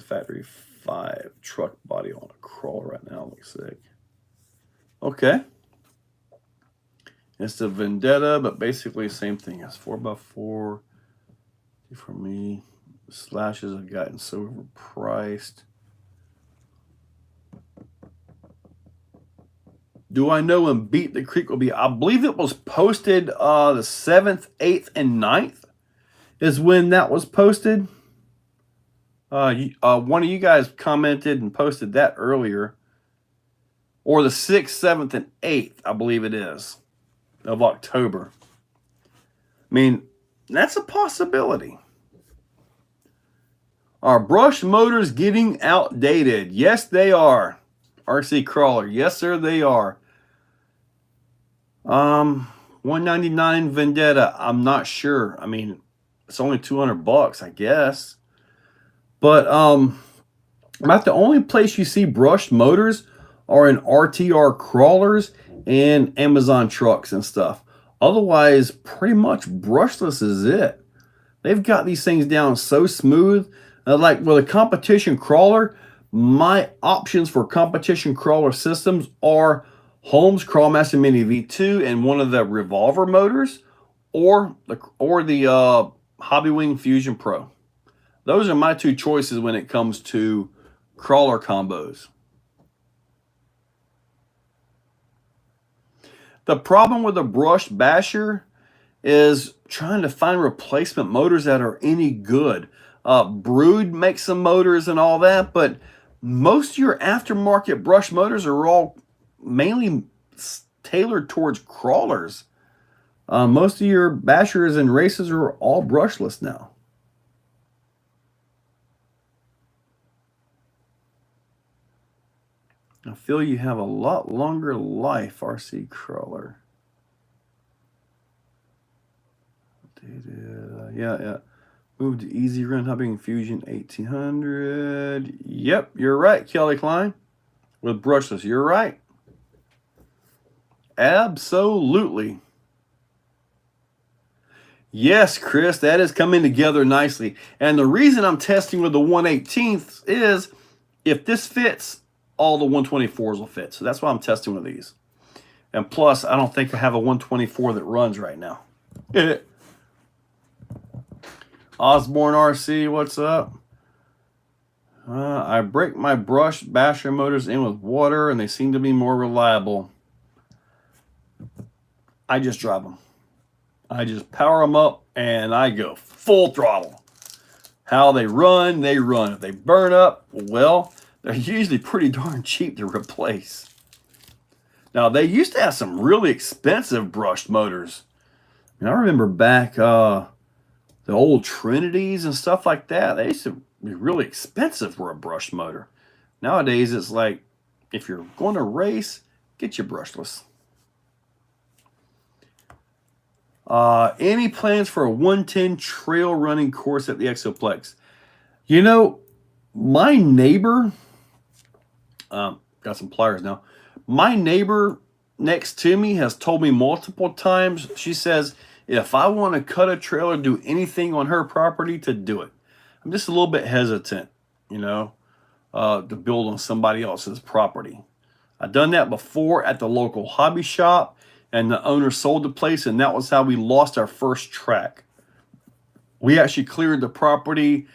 Factory 5 truck body on a crawl right now. Looks sick. Okay. It's the Vendetta, but basically same thing. It's 4x4. For me, slashes have gotten so overpriced. Do I know when Beat the Creek will be? I believe it was posted the 7th, 8th, and 9th is when that was posted. One of you guys commented and posted that earlier. Or the 6th, 7th, and 8th, I believe it is, of October. I mean, that's a possibility. Are brush motors getting outdated? Yes, they are. RC Crawler. Yes, sir, they are. $199 Vendetta. I'm not sure. I mean, it's only $200, I guess. But About the only place you see brushed motors are in RTR crawlers and Amazon trucks and stuff. Otherwise, pretty much brushless is it. They've got these things down so smooth. Like with a competition crawler, my options for competition crawler systems are Holmes Crawlmaster Mini V2 and one of the revolver motors, or the Hobbywing Fusion Pro. Those are my two choices when it comes to crawler combos. The problem with a brushed basher is trying to find replacement motors that are any good. Brood makes some motors and all that, but most of your aftermarket brush motors are all mainly tailored towards crawlers. Most of your bashers and races are all brushless now. I feel you have a lot longer life, RC Crawler. Yeah. Move to Easy Run Hubbing Fusion 1800. Yep, you're right, Kelly Klein. With brushless, you're right. Absolutely. Yes, Chris, that is coming together nicely. And the reason I'm testing with the 1/18 is if this fits, all the 124s will fit. So that's why I'm testing with these. And plus, I don't think I have a 124 that runs right now. Osborne RC, what's up? I break my brush basher motors in with water, and they seem to be more reliable. I just drive them. I just power them up, and I go full throttle. How they run, they run. If they burn up, well, they're usually pretty darn cheap to replace. Now, they used to have some really expensive brushed motors. I remember back the old Trinities and stuff like that. They used to be really expensive for a brushed motor. Nowadays, it's like, if you're going to race, get your brushless. Any plans for a 110 trail running course at the Exoplex? You know, my neighbor, got some pliers now. My neighbor next to me has told me multiple times, she says, if I want to cut a trail or do anything on her property, to do it. I'm just a little bit hesitant, to build on somebody else's property. I've done that before at the local hobby shop, and the owner sold the place, and that was how we lost our first track. We actually cleared the property,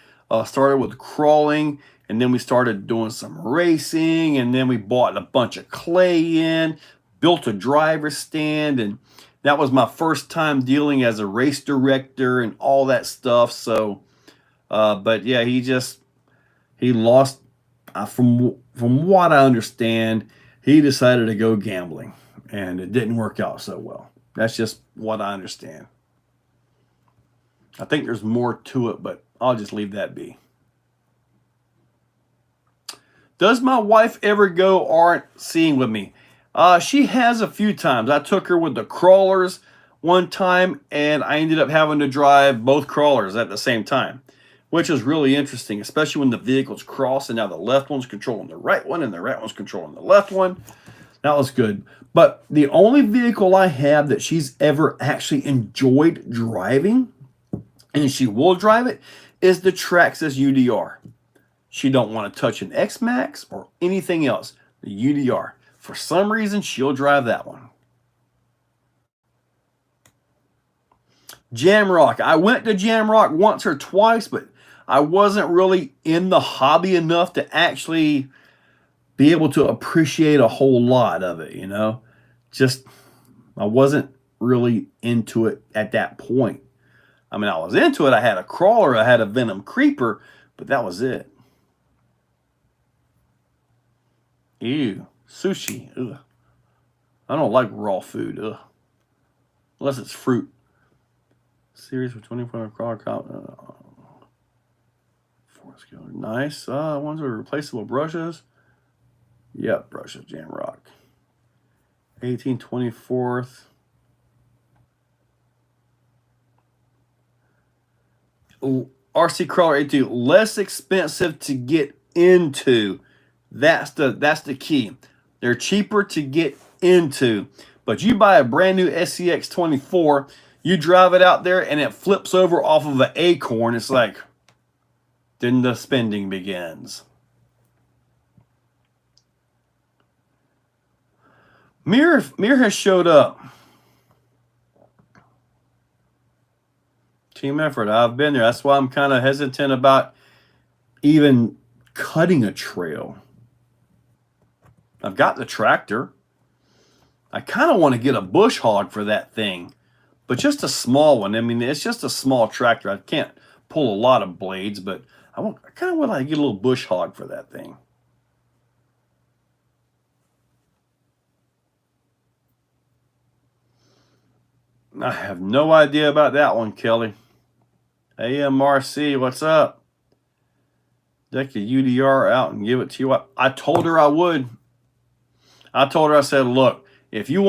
started with crawling, and then we started doing some racing, and then we bought a bunch of clay in, built a driver's stand, and that was my first time dealing as a race director and all that stuff. So, but yeah, he lost. From what I understand, he decided to go gambling, and it didn't work out so well. That's just what I understand. I think there's more to it, but I'll just leave that be. Does my wife ever go RCing with me? She has a few times. I took her with the crawlers one time, and I ended up having to drive both crawlers at the same time, which is really interesting, especially when the vehicles cross and now the left one's controlling the right one and the right one's controlling the left one. That was good. But the only vehicle I have that she's ever actually enjoyed driving, and she will drive it, is the Traxxas UDR. She don't want to touch an X-Max or anything else. The UDR. For some reason, she'll drive that one. Jamrock. I went to Jamrock once or twice, but I wasn't really in the hobby enough to actually be able to appreciate a whole lot of it, Just, I wasn't really into it at that point. I mean, I was into it. I had a crawler, I had a Venom Creeper, but that was it. Ew, sushi. Ugh. I don't like raw food. Ugh. Unless it's fruit. Series for 24 crawler cop. Force killer. Nice. Ones with replaceable brushes. Yep, brushes. Jamrock. 1824th. RC Crawler 82. Less expensive to get into. That's the key. They're cheaper to get into. But you buy a brand new SCX 24, you drive it out there and it flips over off of an acorn. It's like, then the spending begins. Mir has showed up. Team effort. I've been there. That's why I'm kind of hesitant about even cutting a trail. I've got the tractor. I kind of want to get a bush hog for that thing, but just a small one. I mean, it's just a small tractor. I can't pull a lot of blades, but I kind of want to get a little bush hog for that thing. I have no idea about that one, Kelly. AMRC, what's up? Deck the UDR out and give it to you. I told her I would. I told her, I said, look, if you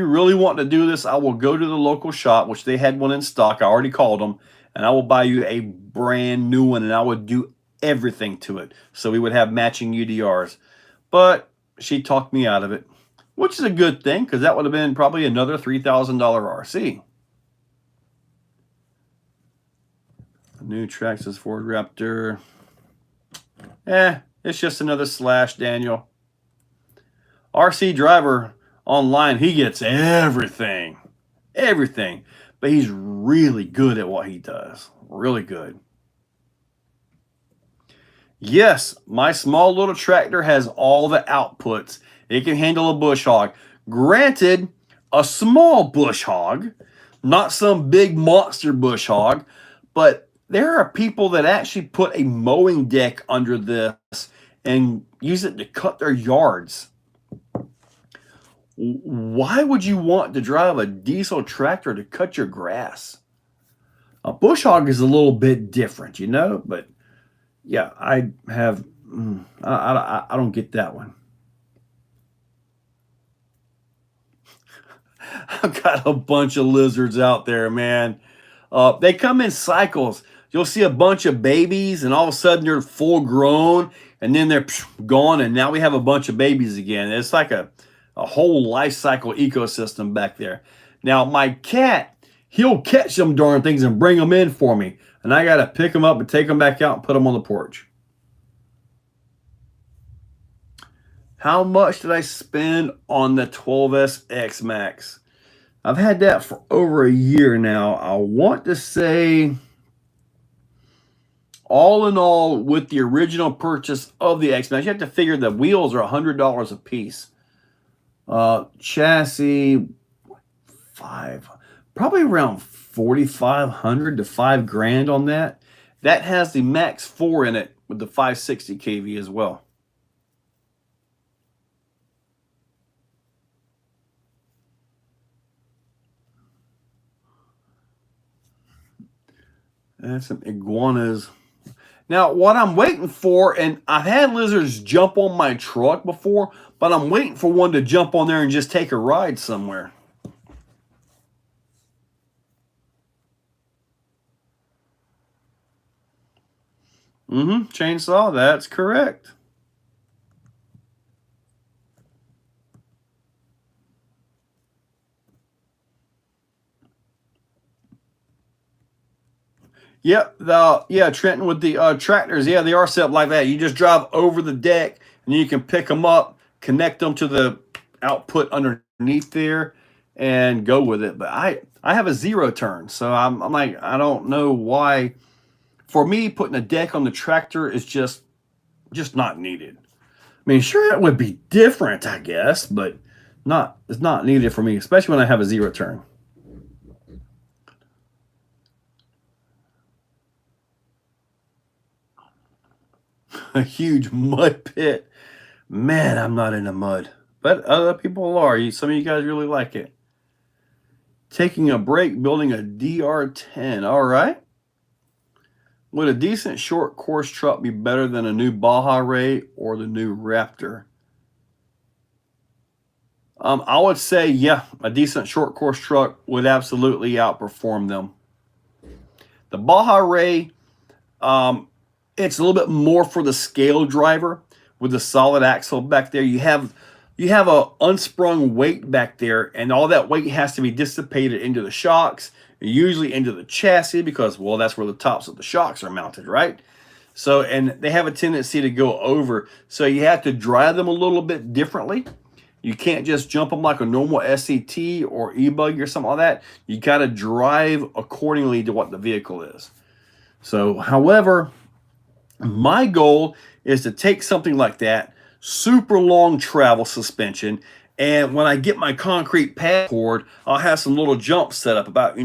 really want to do this, I will go to the local shop, which they had one in stock. I already called them, and I will buy you a brand new one, and I would do everything to it. So we would have matching UDRs. But she talked me out of it, which is a good thing, because that would have been probably another $3,000 RC. New Traxxas Ford Raptor. It's just another slash, Daniel. RC driver online, he gets everything. Everything. But he's really good at what he does. Really good. Yes, my small little tractor has all the outputs. It can handle a bush hog. Granted, a small bush hog, not some big monster bush hog, but there are people that actually put a mowing deck under this and use it to cut their yards. Why would you want to drive a diesel tractor to cut your grass? A bush hog is a little bit different, you know, but yeah, I don't get that one. I've got a bunch of lizards out there, man. They come in cycles. You'll see a bunch of babies, and all of a sudden they're full grown, and then they're gone, and now we have a bunch of babies again. It's like a whole life cycle ecosystem back there. Now, my cat, he'll catch them darn things and bring them in for me, and I got to pick them up and take them back out and put them on the porch. How much did I spend on the 12S X Max? I've had that for over a year now. I want to say, all in all, with the original purchase of the X Max, you have to figure the wheels are $100 a piece. Chassis, probably around $4,500 to $5,000 on that. That has the Max 4 in it with the 560 kV as well. And some iguanas. Now, what I'm waiting for, and I've had lizards jump on my truck before, but I'm waiting for one to jump on there and just take a ride somewhere. Chainsaw, that's correct. Yep, Trenton, with the tractors, yeah, they are set up like that. You just drive over the deck, and you can pick them up, connect them to the output underneath there, and go with it. But I have a 0 turn, so I'm like, I don't know why. For me, putting a deck on the tractor is just not needed. I mean, sure, it would be different, I guess, but it's not needed for me, especially when I have a 0 turn. A huge mud pit. Man, I'm not into mud, but other people are. Some of you guys really like it. Taking a break, building a DR10. All right. Would a decent short course truck be better than a new Baja Ray or the new Raptor? I would say, yeah, a decent short course truck would absolutely outperform them. The Baja Ray, It's a little bit more for the scale driver with the solid axle back there. You have a unsprung weight back there, and all that weight has to be dissipated into the shocks, usually into the chassis, because well, that's where the tops of the shocks are mounted, right? So, and they have a tendency to go over. So you have to drive them a little bit differently. You can't just jump them like a normal SCT or e-buggy or something like that. You got to drive accordingly to what the vehicle is. So, however, my goal is to take something like that, super long travel suspension, and when I get my concrete pad poured, I'll have some little jumps set up about,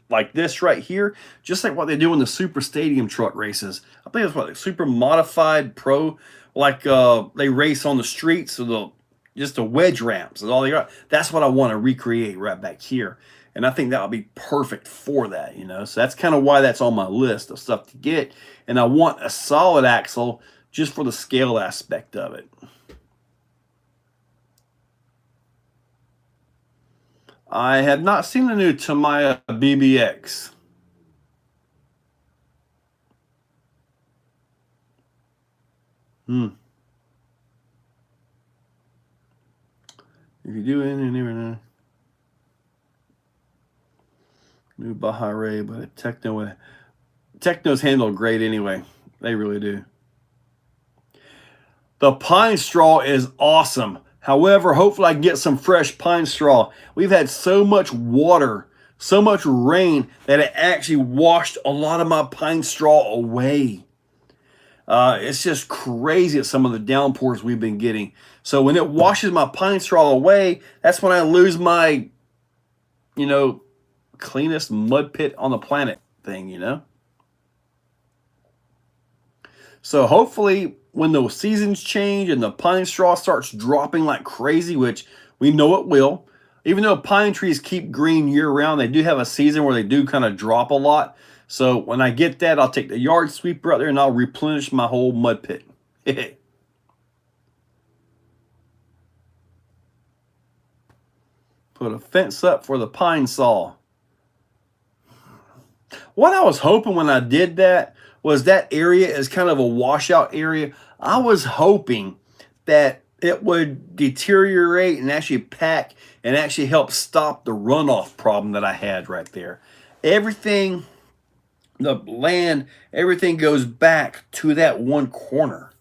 like this right here, just like what they do in the super stadium truck races. I think it's what, like super modified pro, like they race on the streets, so just the wedge ramps is all they got. That's what I want to recreate right back here. And I think that would be perfect for that. So that's kind of why that's on my list of stuff to get. And I want a solid axle just for the scale aspect of it. I have not seen the new Tamiya BBX. If you do any new Baja Ray, but Technos handle great anyway. They really do. The pine straw is awesome. However, hopefully I can get some fresh pine straw. We've had so much water, so much rain that it actually washed a lot of my pine straw away. It's just crazy at some of the downpours we've been getting. So when it washes my pine straw away, that's when I lose my, cleanest mud pit on the planet thing. So hopefully when the seasons change and the pine straw starts dropping like crazy, which we know it will, even though pine trees keep green year round, they do have a season where they do kind of drop a lot. So when I get that, I'll take the yard sweeper out there and I'll replenish my whole mud pit. Put a fence up for the pine saw. What I was hoping when I did that was that area is kind of a washout area. I was hoping that it would deteriorate and actually pack and actually help stop the runoff problem that I had right there. Everything, the land, everything goes back to that one corner.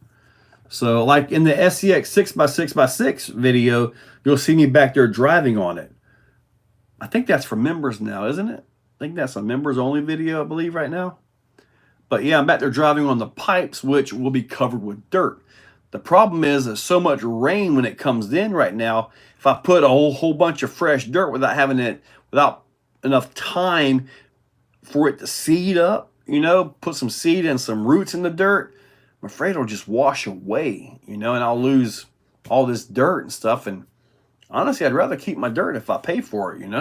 So like in the SCX 6x6x6 video, you'll see me back there driving on it. I think that's for members now, isn't it? I think that's a members only video, I believe, right now. But yeah, I'm back there driving on the pipes, which will be covered with dirt. The problem is there's so much rain when it comes in right now. If I put a whole bunch of fresh dirt without enough time for it to seed up, put some seed and some roots in the dirt, I'm afraid it'll just wash away, and I'll lose all this dirt and stuff. And honestly, I'd rather keep my dirt if I pay for it, And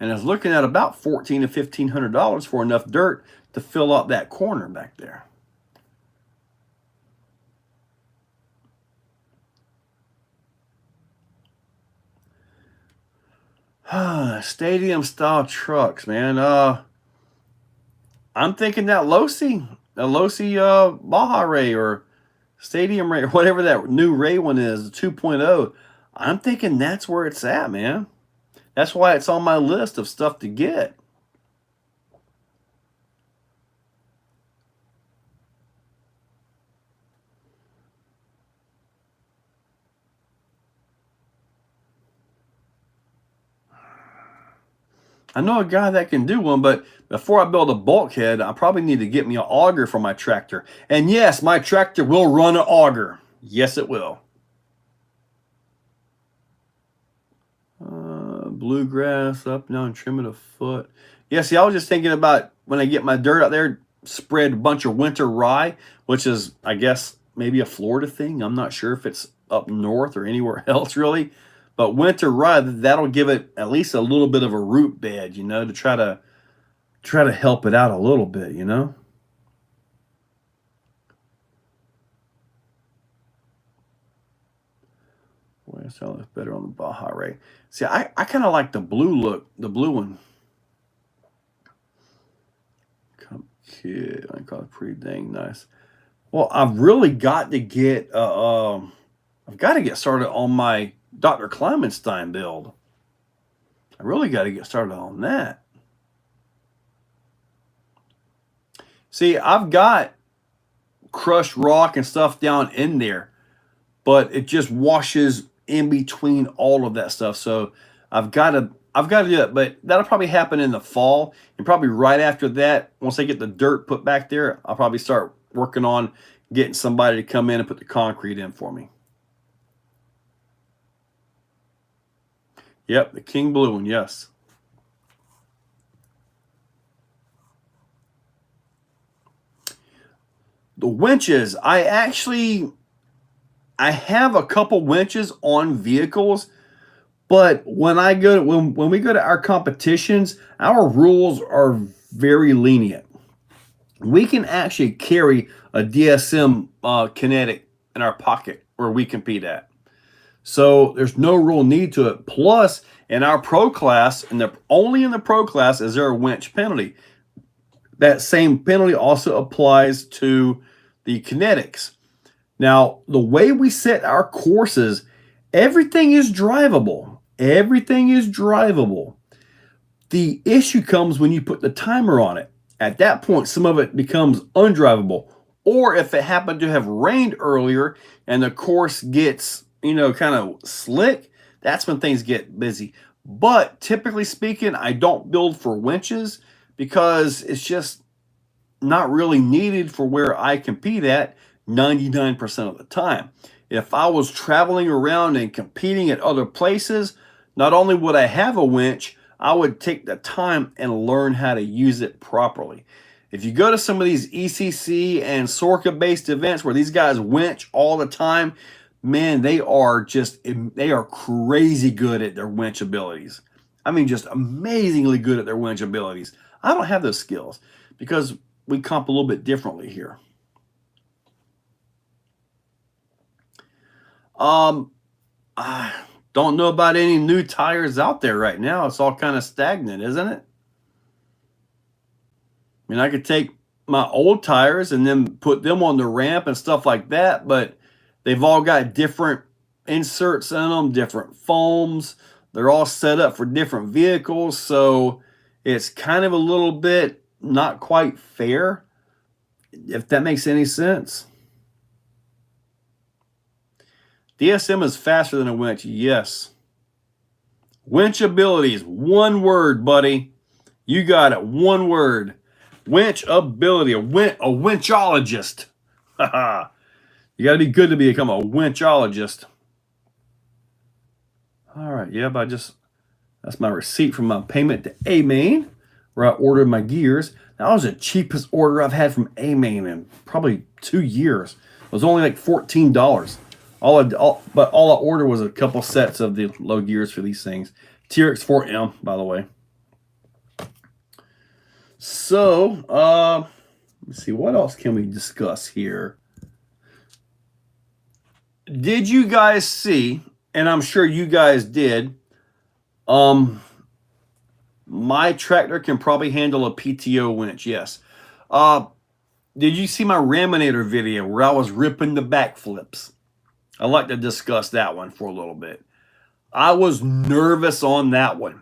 I was looking at about $1,400 to $1,500 for enough dirt to fill up that corner back there. Stadium style trucks, man. I'm thinking that Losi Baja Ray or Stadium Ray, or whatever that new Ray one is, the 2.0. I'm thinking that's where it's at, man. That's why it's on my list of stuff to get. I know a guy that can do one, but before I build a bulkhead, I probably need to get me an auger for my tractor. And yes, my tractor will run an auger. Yes, it will. Bluegrass up now and trim it a foot. Yeah, see, I was just thinking about when I get my dirt out there, spread a bunch of winter rye, which is, I guess, maybe a Florida thing. I'm not sure if it's up north or anywhere else really. But winter rye, that'll give it at least a little bit of a root bed, to try to help it out a little bit, Boy, that sounds better on the Baja Ray. See, I kind of like the blue look, the blue one. Come kid, I call it pretty dang nice. Well, I've really got to get I've got to get started on my Dr. Kleimenstein build. I really got to get started on that. See, I've got crushed rock and stuff down in there, but it just washes in between all of that stuff. So I've got to do it, but that'll probably happen in the fall, and probably right after that, once I get the dirt put back there, I'll probably start working on getting somebody to come in and put the concrete in for me. Yep, the King Blue one, yes. The winches, I have a couple winches on vehicles, but when we go to our competitions, our rules are very lenient. We can actually carry a DSM kinetic in our pocket where we compete at. So there's no real need to it. Plus, in our pro class, and only in the pro class is there a winch penalty. That same penalty also applies to the kinetics. Now, the way we set our courses, everything is drivable. Everything is drivable. The issue comes when you put the timer on it. At that point, some of it becomes undrivable. Or if it happened to have rained earlier and the course gets, kind of slick, that's when things get busy. But typically speaking, I don't build for winches because it's just not really needed for where I compete at 99% of the time. If I was traveling around and competing at other places, not only would I have a winch, I would take the time and learn how to use it properly. If you go to some of these ECC and Sorka based events where these guys winch all the time, man, they are crazy good at their winch abilities. I mean, just amazingly good at their winch abilities. I don't have those skills because we comp a little bit differently here. I don't know about any new tires out there right now. It's all kind of stagnant, isn't it? I mean, I could take my old tires and then put them on the ramp and stuff like that, but they've all got different inserts in them, different foams. They're all set up for different vehicles, so it's kind of a little bit not quite fair, if that makes any sense. DSM is faster than a winch, yes. Winch abilities, one word, buddy. You got it, one word. Winch ability, a winchologist. You got to be good to become a winchologist. All right, that's my receipt from my payment to A-Main, where I ordered my gears. That was the cheapest order I've had from A-Main in probably 2 years. It was only like $14. But all I ordered was a couple sets of the low gears for these things. TRX4M, by the way. So, let's see, what else can we discuss here? Did you guys see, and I'm sure you guys did, my tractor can probably handle a PTO winch, yes. Did you see my Raminator video where I was ripping the backflips? I'd like to discuss that one for a little bit. I was nervous on that one.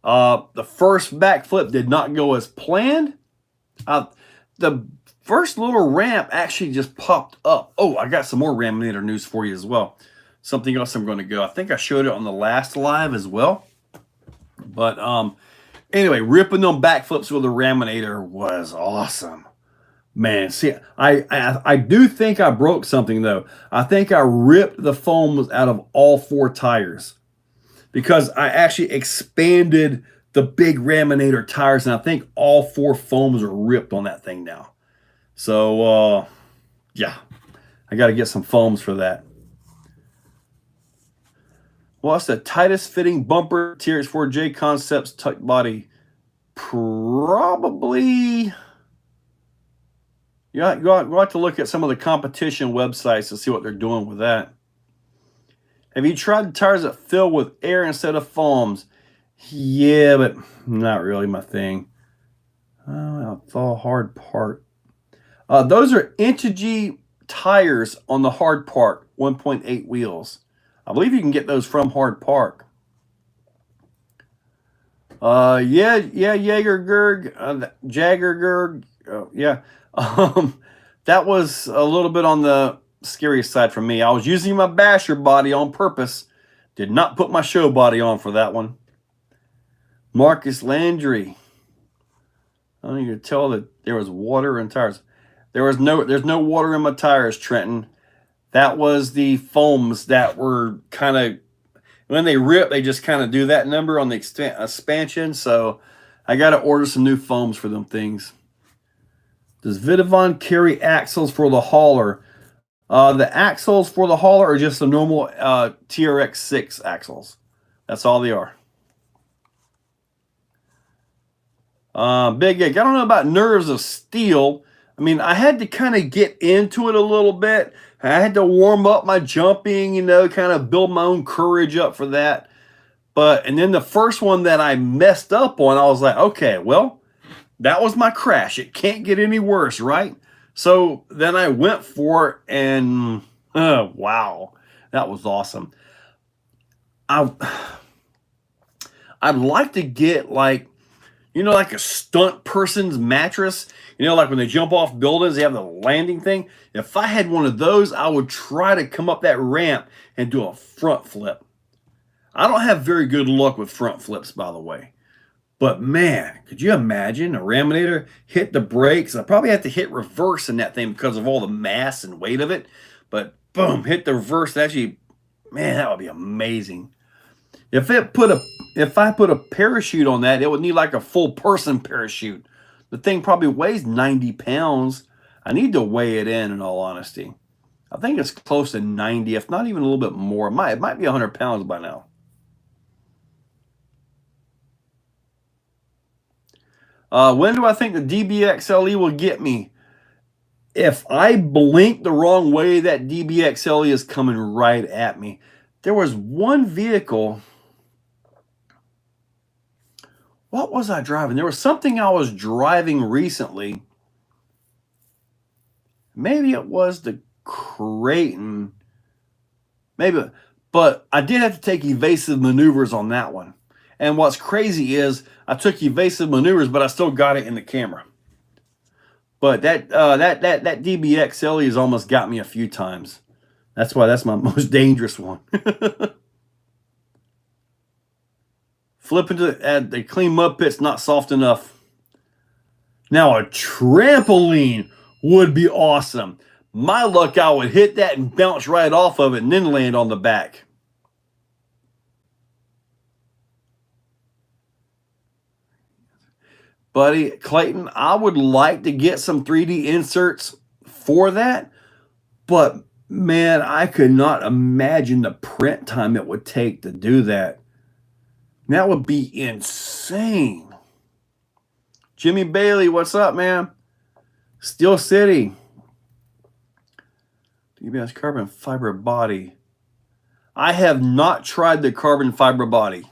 The first backflip did not go as planned. The first little ramp actually just popped up. Oh, I got some more Raminator news for you as well. Something else I'm going to go. I think I showed it on the last live as well. But anyway, ripping them backflips with a Raminator was awesome. Man, see, I do think I broke something, though. I think I ripped the foams out of all 4 tires because I actually expanded the big Raminator tires, and I think all 4 foams are ripped on that thing now. So, yeah, I got to get some foams for that. What's the tightest fitting bumper TRX4J Concepts tuck body? Probably... You have to look at some of the competition websites to see what they're doing with that. Have you tried the tires that fill with air instead of foams? Yeah, but not really my thing. Oh, it's all hard part. Those are Inch tires on the Hard Park 1.8 wheels. I believe you can get those from Hard Park. Jagergerg. Yeah. That was a little bit on the scary side for me. I was using my basher body on purpose. Did not put my show body on for that one. Marcus Landry. I don't even tell that there was water in tires. There's no water in my tires, Trenton. That was the foams that were kind of, when they rip, they just kind of do that number on the expansion. So I got to order some new foams for them things. Does Vidavon carry axles for the hauler? The axles for the hauler are just the normal TRX6 axles. That's all they are. Big Egg. I don't know about Nerves of Steel. I mean, I had to kind of get into it a little bit. I had to warm up my jumping, you know, kind of build my own courage up for that. And then the first one that I messed up on, I was like, okay, well, that was my crash. It can't get any worse, right? So then I went for it, and wow, that was awesome. I'd like to get like a stunt person's mattress. Like when they jump off buildings, they have the landing thing. If I had one of those, I would try to come up that ramp and do a front flip. I don't have very good luck with front flips, by the way. But man, could you imagine a Raminator hit the brakes? I probably have to hit reverse in that thing because of all the mass and weight of it. But boom, hit the reverse. Actually, man, that would be amazing. If I put a parachute on that, it would need like a full person parachute. The thing probably weighs 90 pounds. I need to weigh it in all honesty. I think it's close to 90, if not even a little bit more. It might be 100 pounds by now. When do I think the DBXLE will get me? If I blink the wrong way, that DBXLE is coming right at me. There was one vehicle. What was I driving? There was something I was driving recently. Maybe it was the Creighton. Maybe, but I did have to take evasive maneuvers on that one. And what's crazy is I took evasive maneuvers, but I still got it in the camera. But that DBXLE has almost got me a few times. That's why that's my most dangerous one. Flip into the clean mud pit's not soft enough. Now a trampoline would be awesome. My luck, I would hit that and bounce right off of it and then land on the back. Buddy, Clayton, I would like to get some 3D inserts for that, but man, I could not imagine the print time it would take to do that. That would be insane. Jimmy Bailey, what's up, man? Steel City. DBS carbon fiber body. I have not tried the carbon fiber body.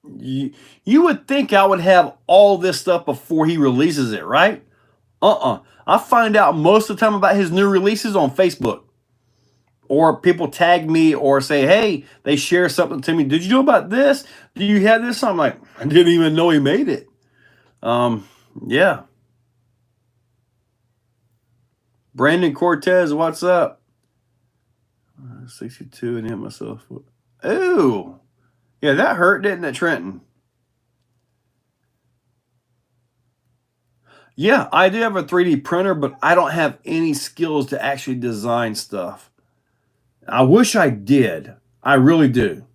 You would think I would have all this stuff before he releases it, right? I find out most of the time about his new releases on Facebook. Or people tag me or say, hey, they share something to me. Did you know about this? Do you have this? I'm like, I didn't even know he made it. Yeah. Brandon Cortez, what's up? 62 and hit myself. Ooh. Yeah, that hurt, didn't it, Trenton? Yeah, I do have a 3D printer, but I don't have any skills to actually design stuff. I wish I did. I really do.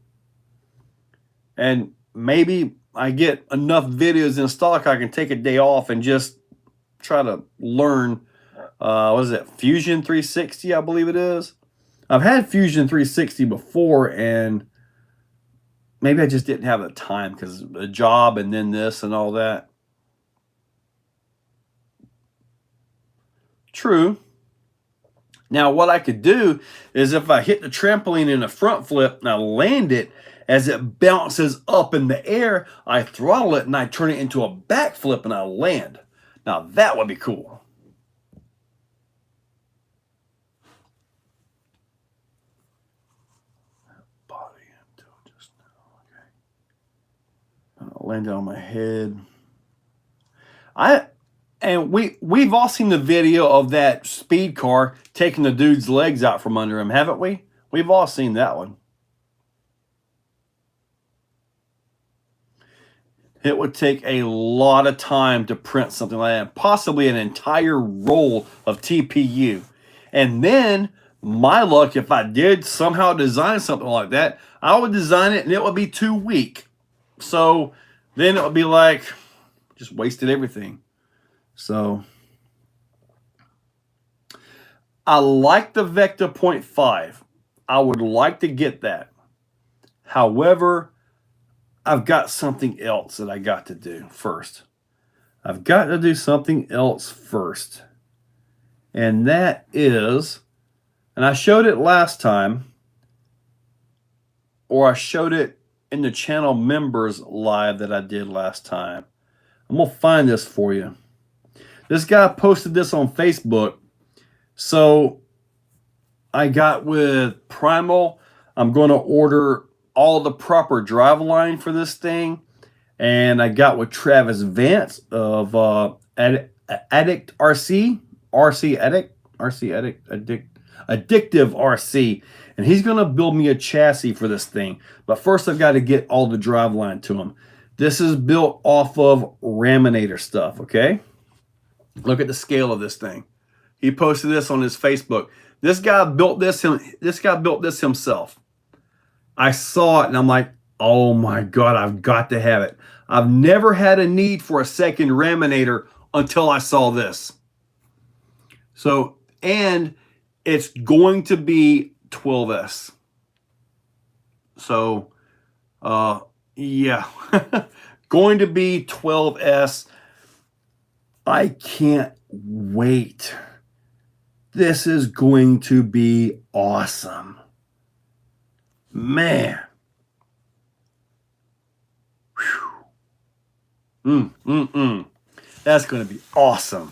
And maybe I get enough videos in stock I can take a day off and just try to learn, what is it, Fusion 360, I believe it is. I've had Fusion 360 before, and maybe I just didn't have the time because the job and then this and all that. True. Now, what I could do is if I hit the trampoline in a front flip and I land it, as it bounces up in the air, I throttle it and I turn it into a back flip and I land. Now, that would be cool. landed on my head. We've all seen the video of that speed car taking the dude's legs out from under him, haven't we? We've all seen that one. It would take a lot of time to print something like that, possibly an entire roll of TPU. And then, my luck, if I did somehow design something like that, I would design it and it would be too weak. So then it would be like, just wasted everything. So I like the Vecta 0.5. I would like to get that. However, I've got something else that I got to do first. I've got to do something else first. And that is, and I showed it last time, or I showed it in the channel members live that I did last time. I'm going to find this for you. This guy posted this on Facebook. So I got with Primal. I'm going to order all the proper driveline for this thing. And I got with Travis Vance of Addict RC. Addictive RC. And he's going to build me a chassis for this thing. But first I've got to get all the driveline to him. This is built off of Raminator stuff, okay? Look at the scale of this thing. He posted this on his Facebook. This guy built this himself. I saw it and I'm like, oh my God, I've got to have it. I've never had a need for a second Raminator until I saw this. So, and it's going to be 12S. So, yeah, going to be 12S. I can't wait. This is going to be awesome. Man. That's going to be awesome.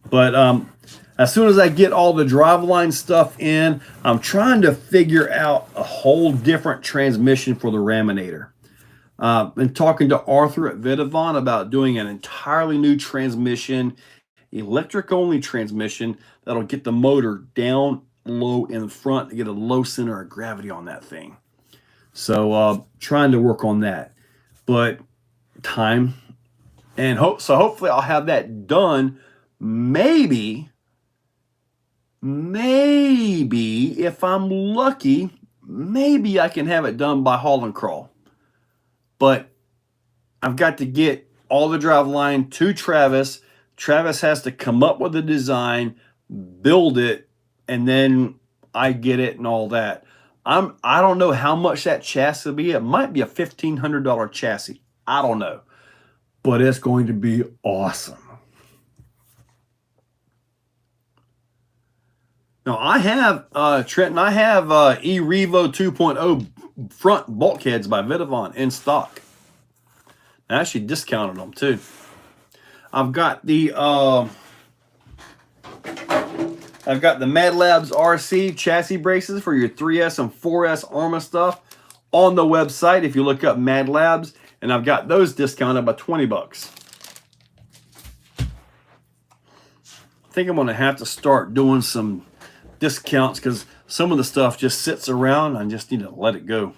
But as soon as I get all the driveline stuff in, I'm trying to figure out a whole different transmission for the Raminator. Been talking to Arthur at Vidavon about doing an entirely new transmission, electric only transmission that'll get the motor down low in the front to get a low center of gravity on that thing. So trying to work on that, but time and hope. So hopefully I'll have that done. Maybe if I'm lucky, maybe I can have it done by haul and crawl. But I've got to get all the driveline to Travis. Travis has to come up with a design, build it, and then I get it and all that. I don't know how much that chassis will be. It might be a $1,500 chassis. I don't know. But it's going to be awesome. Now I have, Trenton, I have E-Revo 2.0 front bulkheads by Vidavon in stock. I actually discounted them too. I've got the Mad Labs RC chassis braces for your 3S and 4S Arma stuff on the website if you look up Mad Labs, and I've got those discounted by 20 bucks. I think I'm going to have to start doing some discounts because some of the stuff just sits around and I just need to let it go.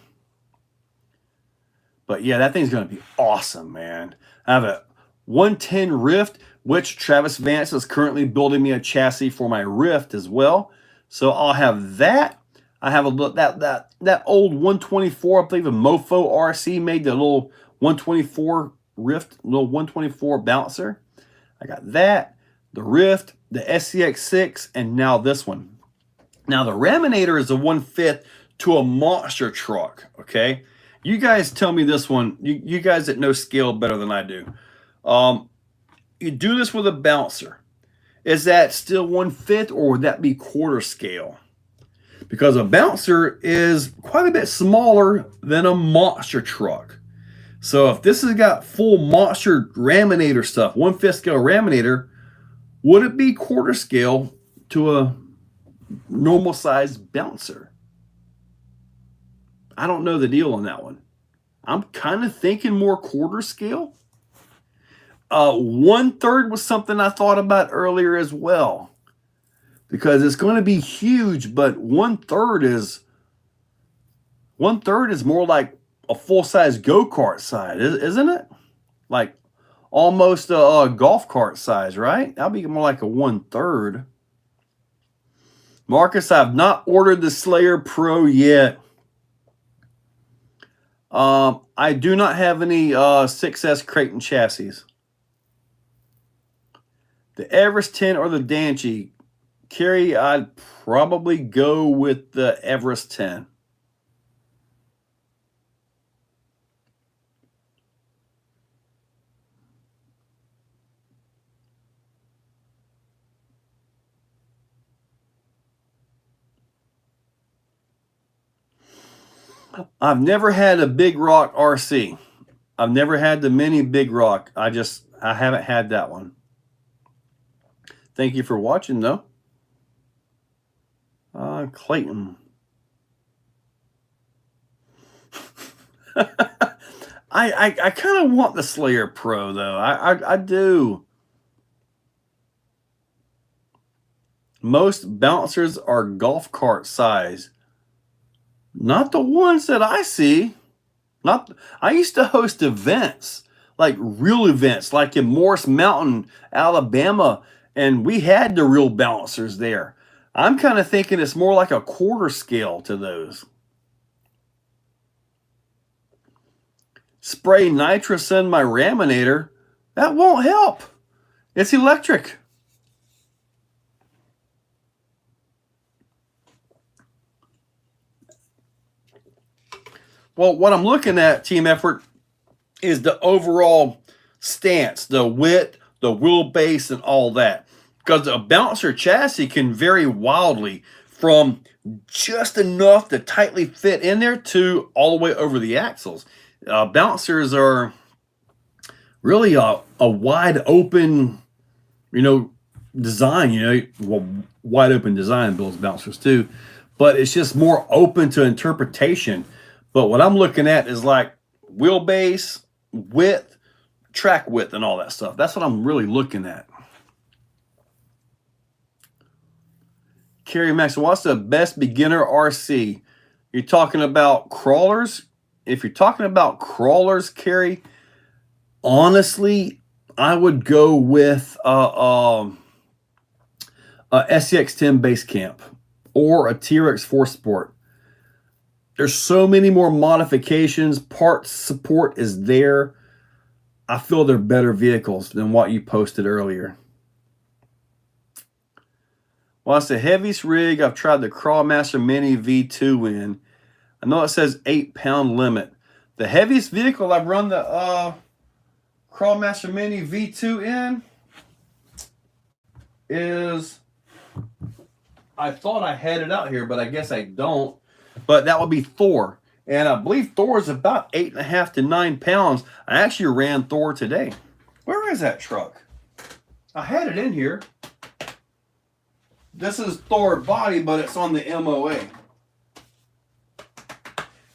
But yeah, that thing's going to be awesome, man. I have a 110 Rift, which Travis Vance is currently building me a chassis for my Rift as well. So I'll have that. I have that old 124, I believe a Mofo RC made the little 124 Rift, little 124 bouncer. I got that, the Rift, the SCX6, and now this one. Now the Raminator is a 1/5 to a monster truck, okay? You guys tell me this one, you guys that know scale better than I do. You do this with a bouncer. Is that still 1/5 or would that be quarter scale? Because a bouncer is quite a bit smaller than a monster truck. So if this has got full monster Raminator stuff, 1/5 scale Raminator, would it be quarter scale to a normal size bouncer? I don't know the deal on that one. I'm kind of thinking more quarter scale. 1/3 was something I thought about earlier as well, because it's going to be huge, but 1/3 is more like a full-size go-kart size, isn't it? Like almost a golf cart size, right? That'll be more like a 1/3. Marcus, I've not ordered the Slayer Pro yet. I do not have any 6S Creighton chassis. The Everest 10 or the Danchi? Kerry, I'd probably go with the Everest 10. I've never had a Big Rock RC. I've never had the mini Big Rock. I haven't had that one. Thank you for watching, though. Clayton. I kind of want the Slayer Pro, though. I do. Most bouncers are golf cart size. Not the ones that I see. I used to host events, like real events, like in Morris Mountain, Alabama, and we had the real bouncers there. I'm kind of thinking it's more like a quarter scale to those. Spray nitrous in my raminator. That won't help. It's electric. Well, what I'm looking at, Team Effort, is the overall stance, the width, the wheelbase, and all that. Because a bouncer chassis can vary wildly from just enough to tightly fit in there to all the way over the axles. Bouncers are really a wide open, design. Well, wide open design builds bouncers too, but it's just more open to interpretation. But what I'm looking at is like wheelbase, width, track width, and all that stuff. That's what I'm really looking at. Kerry Max, what's the best beginner RC? You're talking about crawlers? If you're talking about crawlers, Kerry, honestly, I would go with a SCX-10 Base Camp or a T-Rex 4 Sport. There's so many more modifications. Parts support is there. I feel they're better vehicles than what you posted earlier. Well, it's the heaviest rig I've tried the Crawlmaster Mini V2 in. I know it says 8-pound limit. The heaviest vehicle I've run the Crawlmaster Mini V2 in is, I thought I had it out here, but I guess I don't. But that would be Thor. And I believe Thor is about 8.5 to 9 pounds. I actually ran Thor today. Where is that truck? I had it in here. This is Thor body, but it's on the MOA.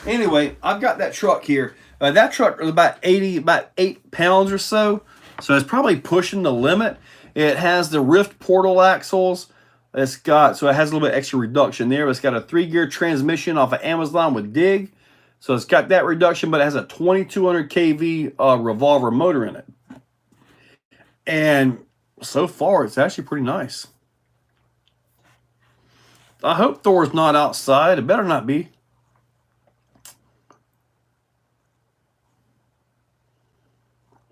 Anyway, I've got that truck here. That truck is about 8 pounds or so. So it's probably pushing the limit. It has the Rift portal axles. So it has a little bit extra reduction there. It's got a 3-gear transmission off of Amazon with Dig. So it's got that reduction, but it has a 2200 kV revolver motor in it. And so far, it's actually pretty nice. I hope Thor's not outside. It better not be.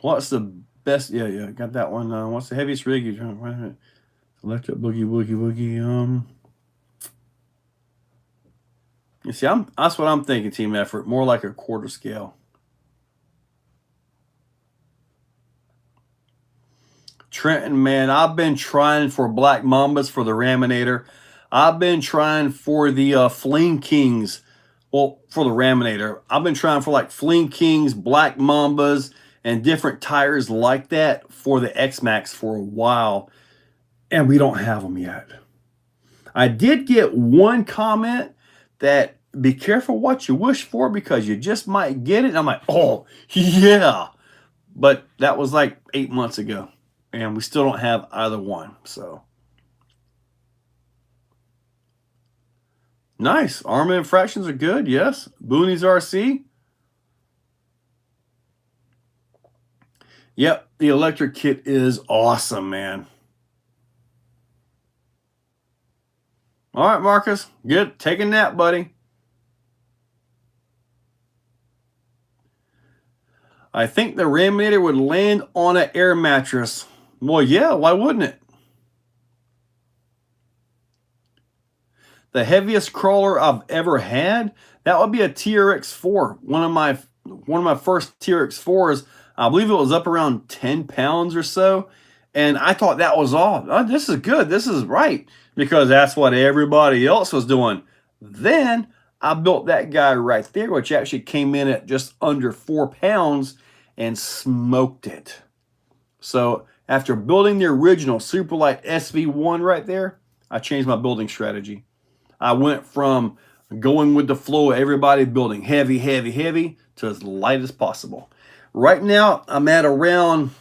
What's the best? Yeah, got that one. What's the heaviest rig you're trying? Electric boogie. You see, that's what I'm thinking. Team Effort, more like a quarter scale. Trenton, man, I've been trying for Black Mambas for the Raminator. I've been trying for the Fling Kings. Well, for the Raminator, I've been trying for like Fling Kings, Black Mambas, and different tires like that for the X-Max for a while. And we don't have them yet. I did get one comment that be careful what you wish for because you just might get it. And I'm like, oh, yeah. But that was like 8 months ago. And we still don't have either one. So nice. Armor infractions are good. Yes. Boonies RC. Yep. The electric kit is awesome, man. All right, Marcus. Good. Take a nap, buddy. I think the Raminator would land on an air mattress. Well, yeah. Why wouldn't it? The heaviest crawler I've ever had, that would be a TRX4. One of my first TRX4s, I believe it was up around 10 pounds or so. And I thought that was all. Oh, this is good. This is right. Because that's what everybody else was doing. Then I built that guy right there, which actually came in at just under 4 pounds and smoked it. So after building the original Superlight SV1 right there, I changed my building strategy. I went from going with the flow, everybody building heavy, heavy, heavy, to as light as possible. Right now, I'm at around,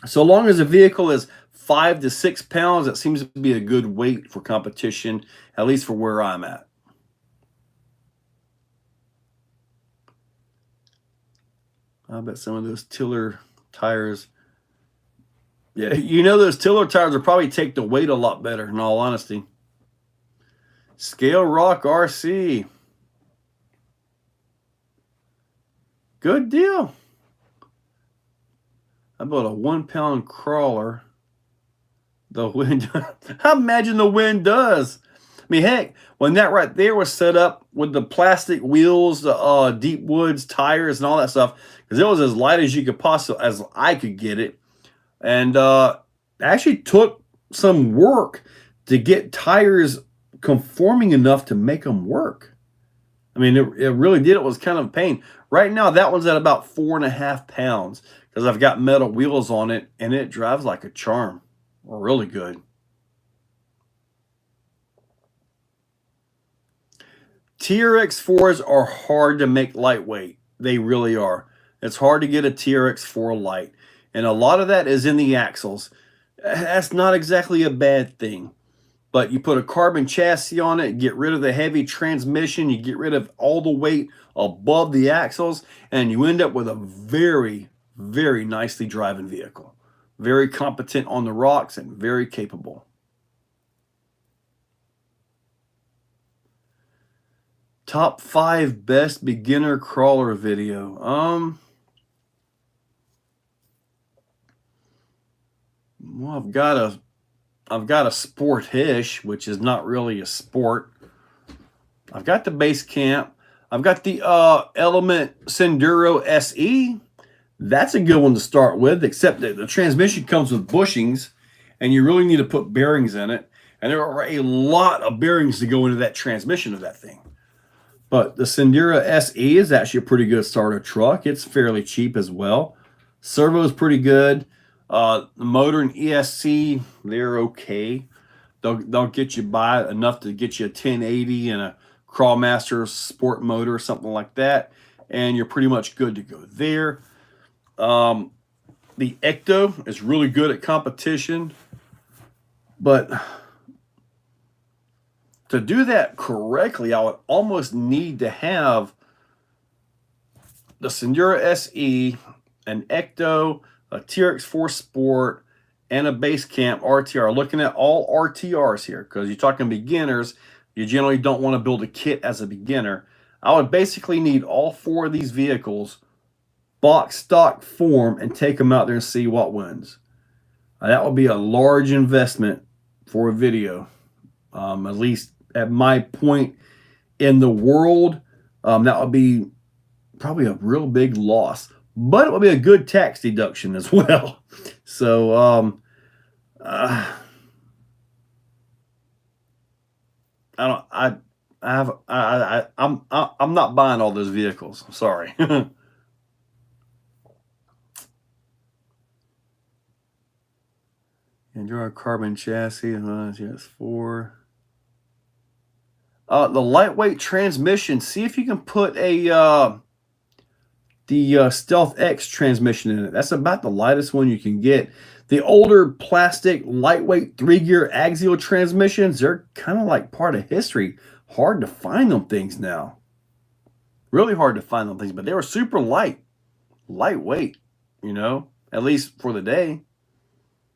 so long as the vehicle is 5 to 6 pounds, that seems to be a good weight for competition, at least for where I'm at. I bet some of those tiller tires, yeah, you know those tiller tires will probably take the weight a lot better, in all honesty. Scale Rock RC. Good deal. I bought a 1 pound crawler. The wind, I imagine the wind does. I mean, heck, when that right there was set up with the plastic wheels, the deep woods tires and all that stuff, because it was as light as you could possibly, as I could get it. And actually took some work to get tires conforming enough to make them work. I mean, it really did. It was kind of a pain. Right now, that one's at about 4.5 pounds because I've got metal wheels on it, and it drives like a charm. Really good. TRX4s are hard to make lightweight. They really are. It's hard to get a TRX4 light. And a lot of that is in the axles. That's not exactly a bad thing. But you put a carbon chassis on it, get rid of the heavy transmission, you get rid of all the weight above the axles, and you end up with a very, very nicely driving vehicle. Very competent on the rocks and very capable. Top 5 best beginner crawler video. Well, I've got a Sport-ish, which is not really a sport. I've got the base camp. I've got the Element Senduro SE. That's a good one to start with, except that the transmission comes with bushings, and you really need to put bearings in it. And there are a lot of bearings to go into that transmission of that thing. But the Senduro SE is actually a pretty good starter truck. It's fairly cheap as well. Servo is pretty good. The motor and ESC, they're okay. They'll get you by enough to get you a 1080 and a Crawlmaster sport motor or something like that, and you're pretty much good to go there. The Ecto is really good at competition, but to do that correctly, I would almost need to have the Senduro SE, an Ecto, a TRX4 Sport, and a base camp RTR. Looking at all RTRs here, because you're talking beginners, you generally don't want to build a kit as a beginner. I would basically need all 4 of these vehicles box stock form and take them out there and see what wins. That would be a large investment for a video, at least at my point in the world. That would be probably a real big loss, but it would be a good tax deduction as well. So I'm not buying all those vehicles. I'm sorry. Enduro carbon chassis, yes, 4. The lightweight transmission. See if you can put a the Stealth X transmission in it. That's about the lightest one you can get. The older plastic lightweight 3-gear axial transmissions, they're kind of like part of history. Hard to find them things now. Really hard to find them things, but they were super lightweight, at least for the day.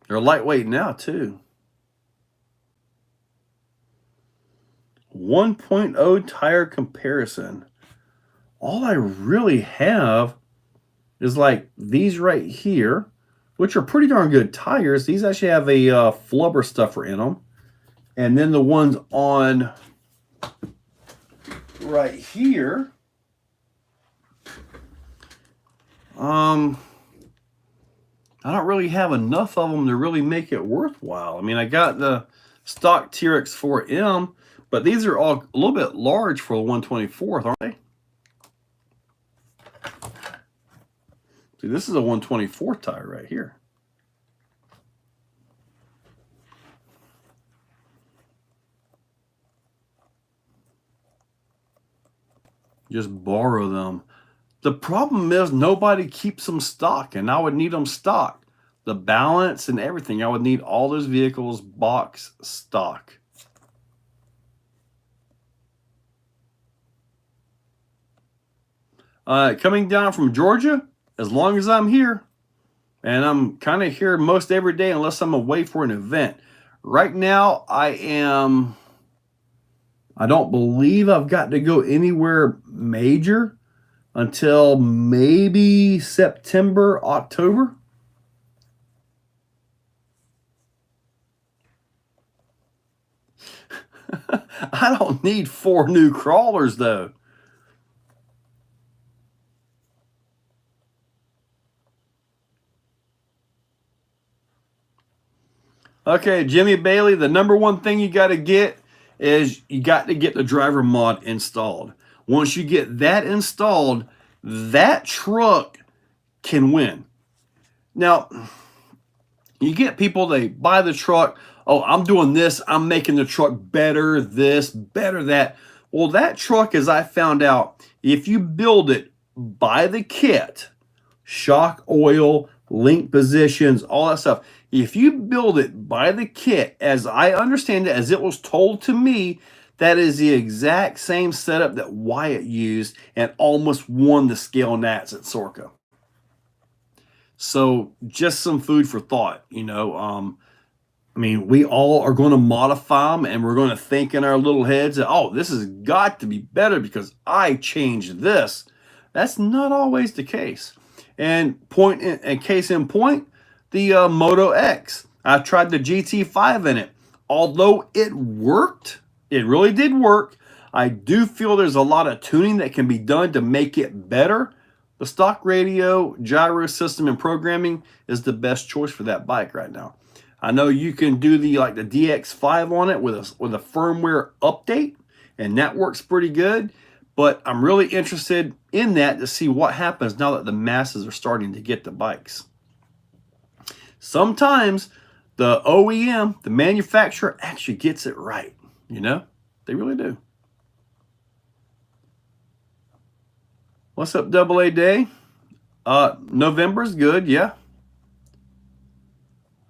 They're lightweight now too. 1.0 tire comparison. All I really have is like these right here, which are pretty darn good tires. These actually have a flubber stuffer in them. And then the ones on right here, I don't really have enough of them to really make it worthwhile. I mean, I got the stock TRX 4M, but these are all a little bit large for a 124th, aren't they? See, this is a 124th tire right here. Just borrow them. The problem is nobody keeps them stock, and I would need them stock. The balance and everything, I would need all those vehicles box stock. Coming down from Georgia, as long as I'm here, and I'm kind of here most every day unless I'm away for an event. Right now, I don't believe I've got to go anywhere major until maybe September, October. I don't need 4 new crawlers though. Okay, Jimmy Bailey, the number one thing you got to get is you got to get the driver mod installed. Once you get that installed, that truck can win. Now, you get people, they buy the truck, oh, I'm doing this, I'm making the truck better, this, better that. Well, that truck, as I found out, if you build it by the kit, shock oil, link positions, all that stuff, if you build it by the kit, as I understand it, as it was told to me, that is the exact same setup that Wyatt used and almost won the scale Nats at Sorka. So just some food for thought, I mean, we all are going to modify them, and we're going to think in our little heads that, oh, this has got to be better because I changed this. That's not always the case. And case in point, the Moto X. I tried the GT5 in it. Although it worked, it really did work, I do feel there's a lot of tuning that can be done to make it better. The stock radio, gyro system, and programming is the best choice for that bike right now. I know you can do the DX5 on it with a firmware update, and that works pretty good. But I'm really interested in that to see what happens now that the masses are starting to get the bikes. Sometimes the OEM, the manufacturer, actually gets it right. They really do. What's up, AA Day? November's good, yeah.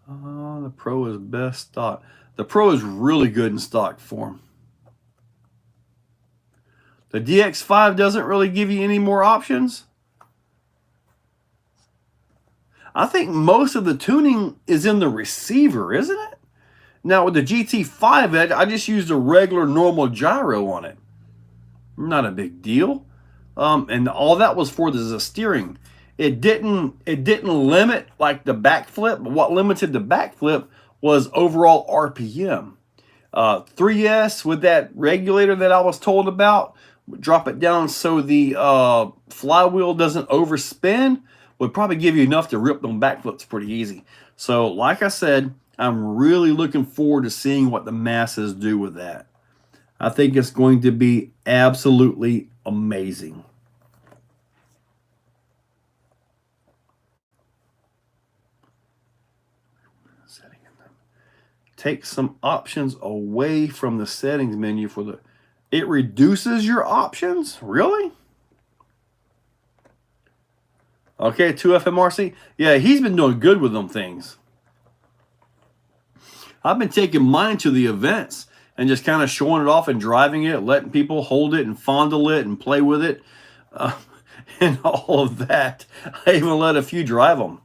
The Pro is best stock. The Pro is really good in stock form. The DX5 doesn't really give you any more options. I think most of the tuning is in the receiver, isn't it? Now with the GT5, I just used a regular normal gyro on it. Not a big deal. And all that was for the steering. It didn't limit like the backflip, but what limited the backflip was overall RPM. 3S with that regulator that I was told about, drop it down so the flywheel doesn't overspin, would probably give you enough to rip them backflips pretty easy. So like I said, I'm really looking forward to seeing what the masses do with that. I think it's going to be absolutely amazing. Take some options away from the settings menu for the It reduces your options? Really? Okay, 2FMRC. Yeah, he's been doing good with them things. I've been taking mine to the events and just kind of showing it off and driving it, letting people hold it and fondle it and play with it, uh, and all of that. I even let a few drive them.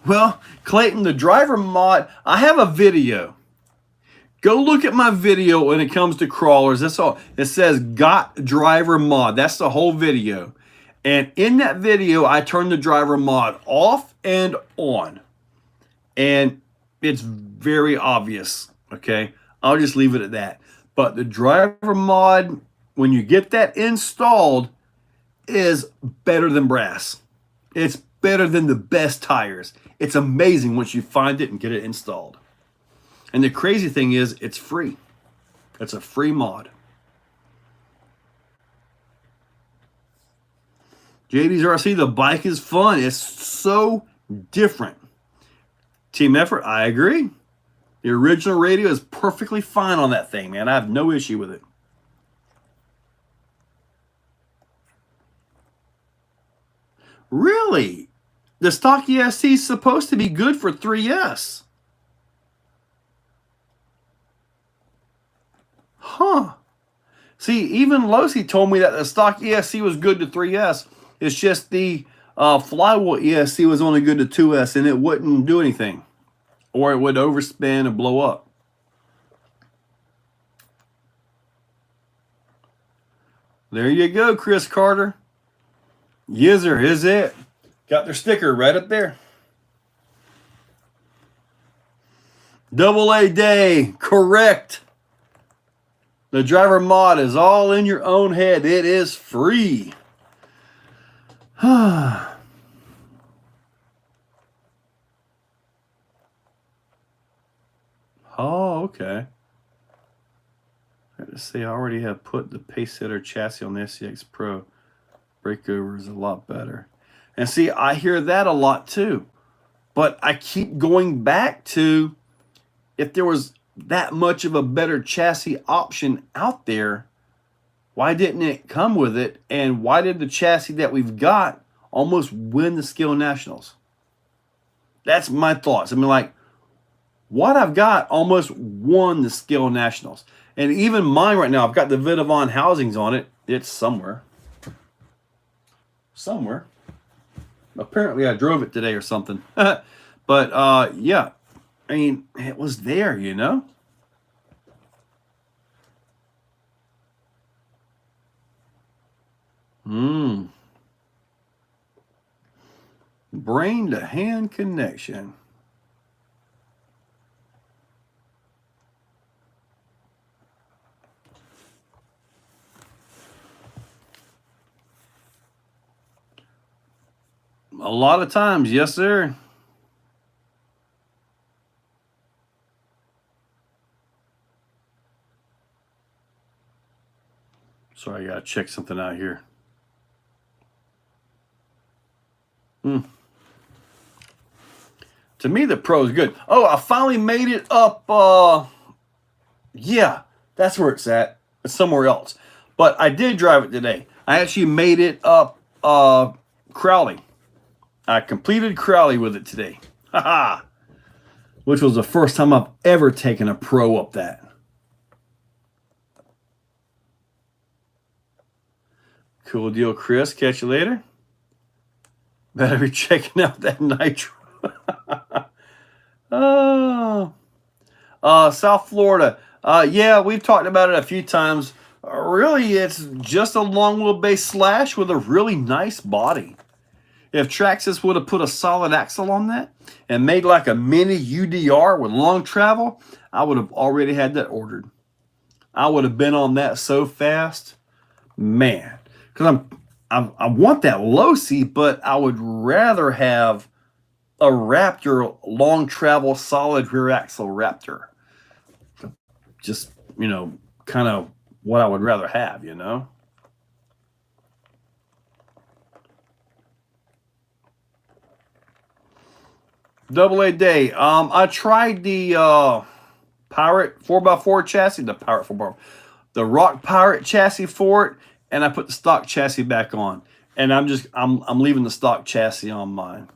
Well, Clayton, the driver mod, I have a video. Go look at my video when it comes to crawlers. That's all. It says got driver mod. That's the whole video. And in that video, I turned the driver mod off and on. And it's very obvious. Okay. I'll just leave it at that. But the driver mod, when you get that installed, is better than brass. It's better than the best tires. It's amazing once you find it and get it installed. And the crazy thing is, it's free. It's a free mod. JD's RC, the bike is fun. It's so different. Team effort, I agree. The original radio is perfectly fine on that thing, man. I have no issue with it. Really? The stock ESC is supposed to be good for 3S. Huh. See, even Losi told me that the stock ESC was good to 3S. It's just the flywheel ESC was only good to 2S, and it wouldn't do anything. Or it would overspin and blow up. There you go, Chris Carter. Yizzer is it. Got their sticker right up there. Double A day. Correct. The driver mod is all in your own head. It is free. Oh, okay. I have to say, I already have put the pace setter chassis on the SCX Pro. Breakover is a lot better. And see, I hear that a lot too. But I keep going back to, if there was that much of a better chassis option out there, why didn't it come with it? And why did the chassis that we've got almost win the Skill Nationals? That's my thoughts. I mean, like, what I've got almost won the Skill Nationals. And even mine right now, I've got the Vitavon housings on it. It's somewhere. Somewhere. Apparently I drove it today or something. But yeah, I mean, it was there, you know? Brain to hand connection. A lot of times, yes, sir. Sorry, I gotta check something out here. To me, the Pro is good. Oh, I finally made it up. Yeah, that's where it's at. It's somewhere else. But I did drive it today. I actually made it up Crowley. I completed Crowley with it today. Haha. Which was the first time I've ever taken a Pro up that. Cool deal, Chris. Catch you later. Better be checking out that nitro. Oh. South Florida. Yeah, we've talked about it a few times. Really, it's just a long wheelbase slash with a really nice body. If Traxxas would have put a solid axle on that and made like a mini UDR with long travel, I would have already had that ordered. I would have been on that so fast. Man. Because I want that Losi, but I would rather have a Raptor long travel solid rear axle Raptor. Just, you know, kind of what I would rather have, you know. Double A day. I tried the Pirate 4x4 chassis, the Rock Pirate chassis for it, and I put the stock chassis back on. And I'm leaving the stock chassis on mine.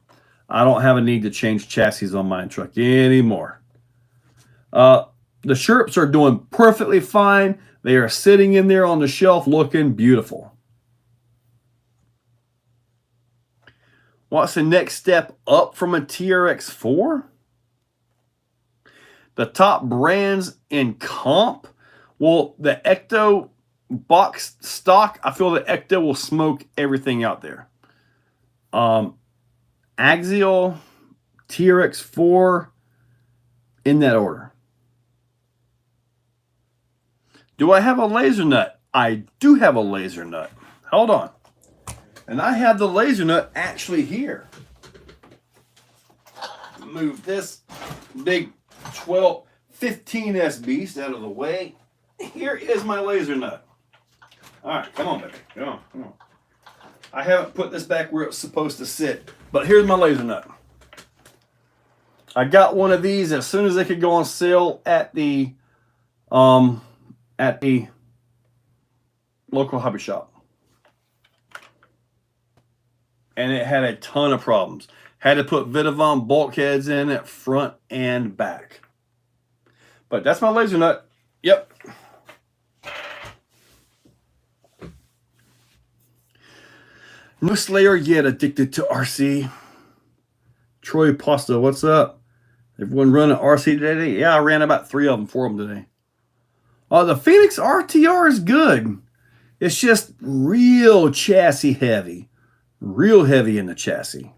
I don't have a need to change chassis on my truck anymore. The chirps are doing perfectly fine. They are sitting in there on the shelf looking beautiful. What's the next step up from a TRX4? The top brands in comp. Well, the Ecto box stock, I feel the Ecto will smoke everything out there. Axial, TRX4, in that order. Do I have a laser nut? I do have a laser nut. Hold on. And I have the laser nut actually here. Move this big 15S beast out of the way. Here is my laser nut. All right, come on, baby. Come on, come on. I haven't put this back where it's supposed to sit, but here's my laser nut. I got one of these as soon as they could go on sale at the local hobby shop. And it had a ton of problems. Had to put Vidavon bulkheads in it front and back. But that's my laser nut. Yep. No Slayer yet addicted to RC. Troy Pasta, what's up? Everyone running RC today? Yeah, I ran about 4 of them today. The Phoenix RTR is good. It's just real chassis heavy. Real heavy in the chassis.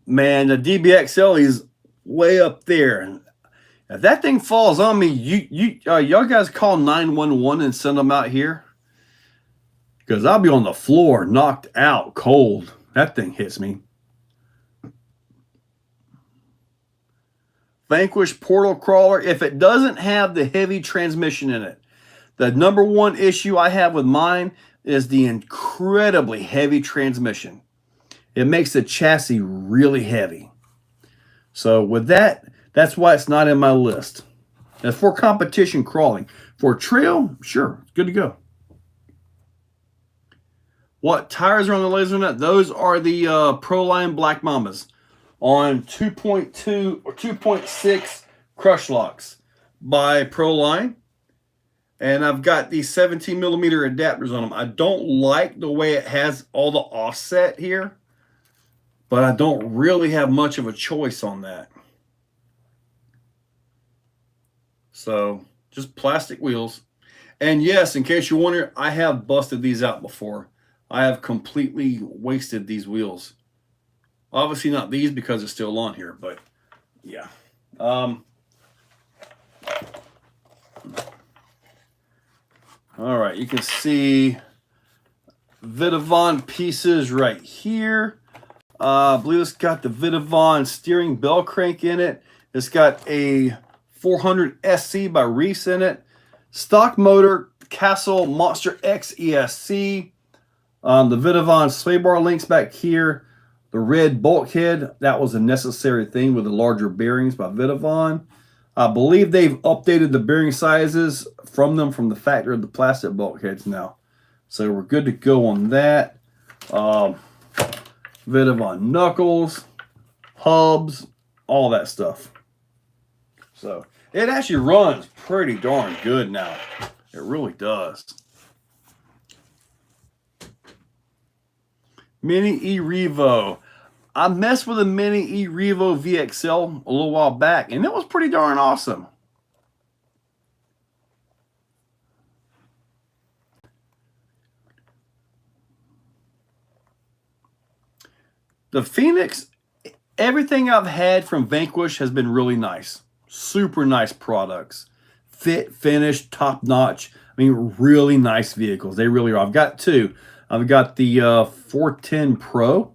Man, the DBXL is way up there. If that thing falls on me, y'all guys call 911 and send them out here. Because I'll be on the floor, knocked out, cold. That thing hits me. Vanquish Portal Crawler, if it doesn't have the heavy transmission in it, the number one issue I have with mine is the incredibly heavy transmission. It makes the chassis really heavy. So with that, that's why it's not in my list. As for competition crawling, for trail, sure, it's good to go. What tires are on the laser nut? Those are the Proline Black Mambas on 2.2 or 2.6 crush locks by Proline. And I've got these 17 millimeter adapters on them. I don't like the way it has all the offset here, but I don't really have much of a choice on that. So just plastic wheels. And yes, in case you're wondering, I have busted these out before. I have completely wasted these wheels. Obviously not these because it's still on here, but yeah. All right, you can see Vidavon pieces right here. I believe it's got the Vidavon steering bell crank in it. It's got a 400 SC by Reese in it. Stock motor, Castle Monster X ESC. The Vidavon sway bar links back here. The red bulkhead, that was a necessary thing with the larger bearings by Vidavon. I believe they've updated the bearing sizes from the factory of the plastic bulkheads now. So we're good to go on that. Vidavon knuckles, hubs, all that stuff. So it actually runs pretty darn good now. It really does. Mini E-Revo. I messed with a Mini E-Revo VXL a little while back, and it was pretty darn awesome. The Phoenix, everything I've had from Vanquish has been really nice. Super nice products. Fit, finish, top notch. I mean, really nice vehicles. They really are. I've got two. I've got the 410 Pro,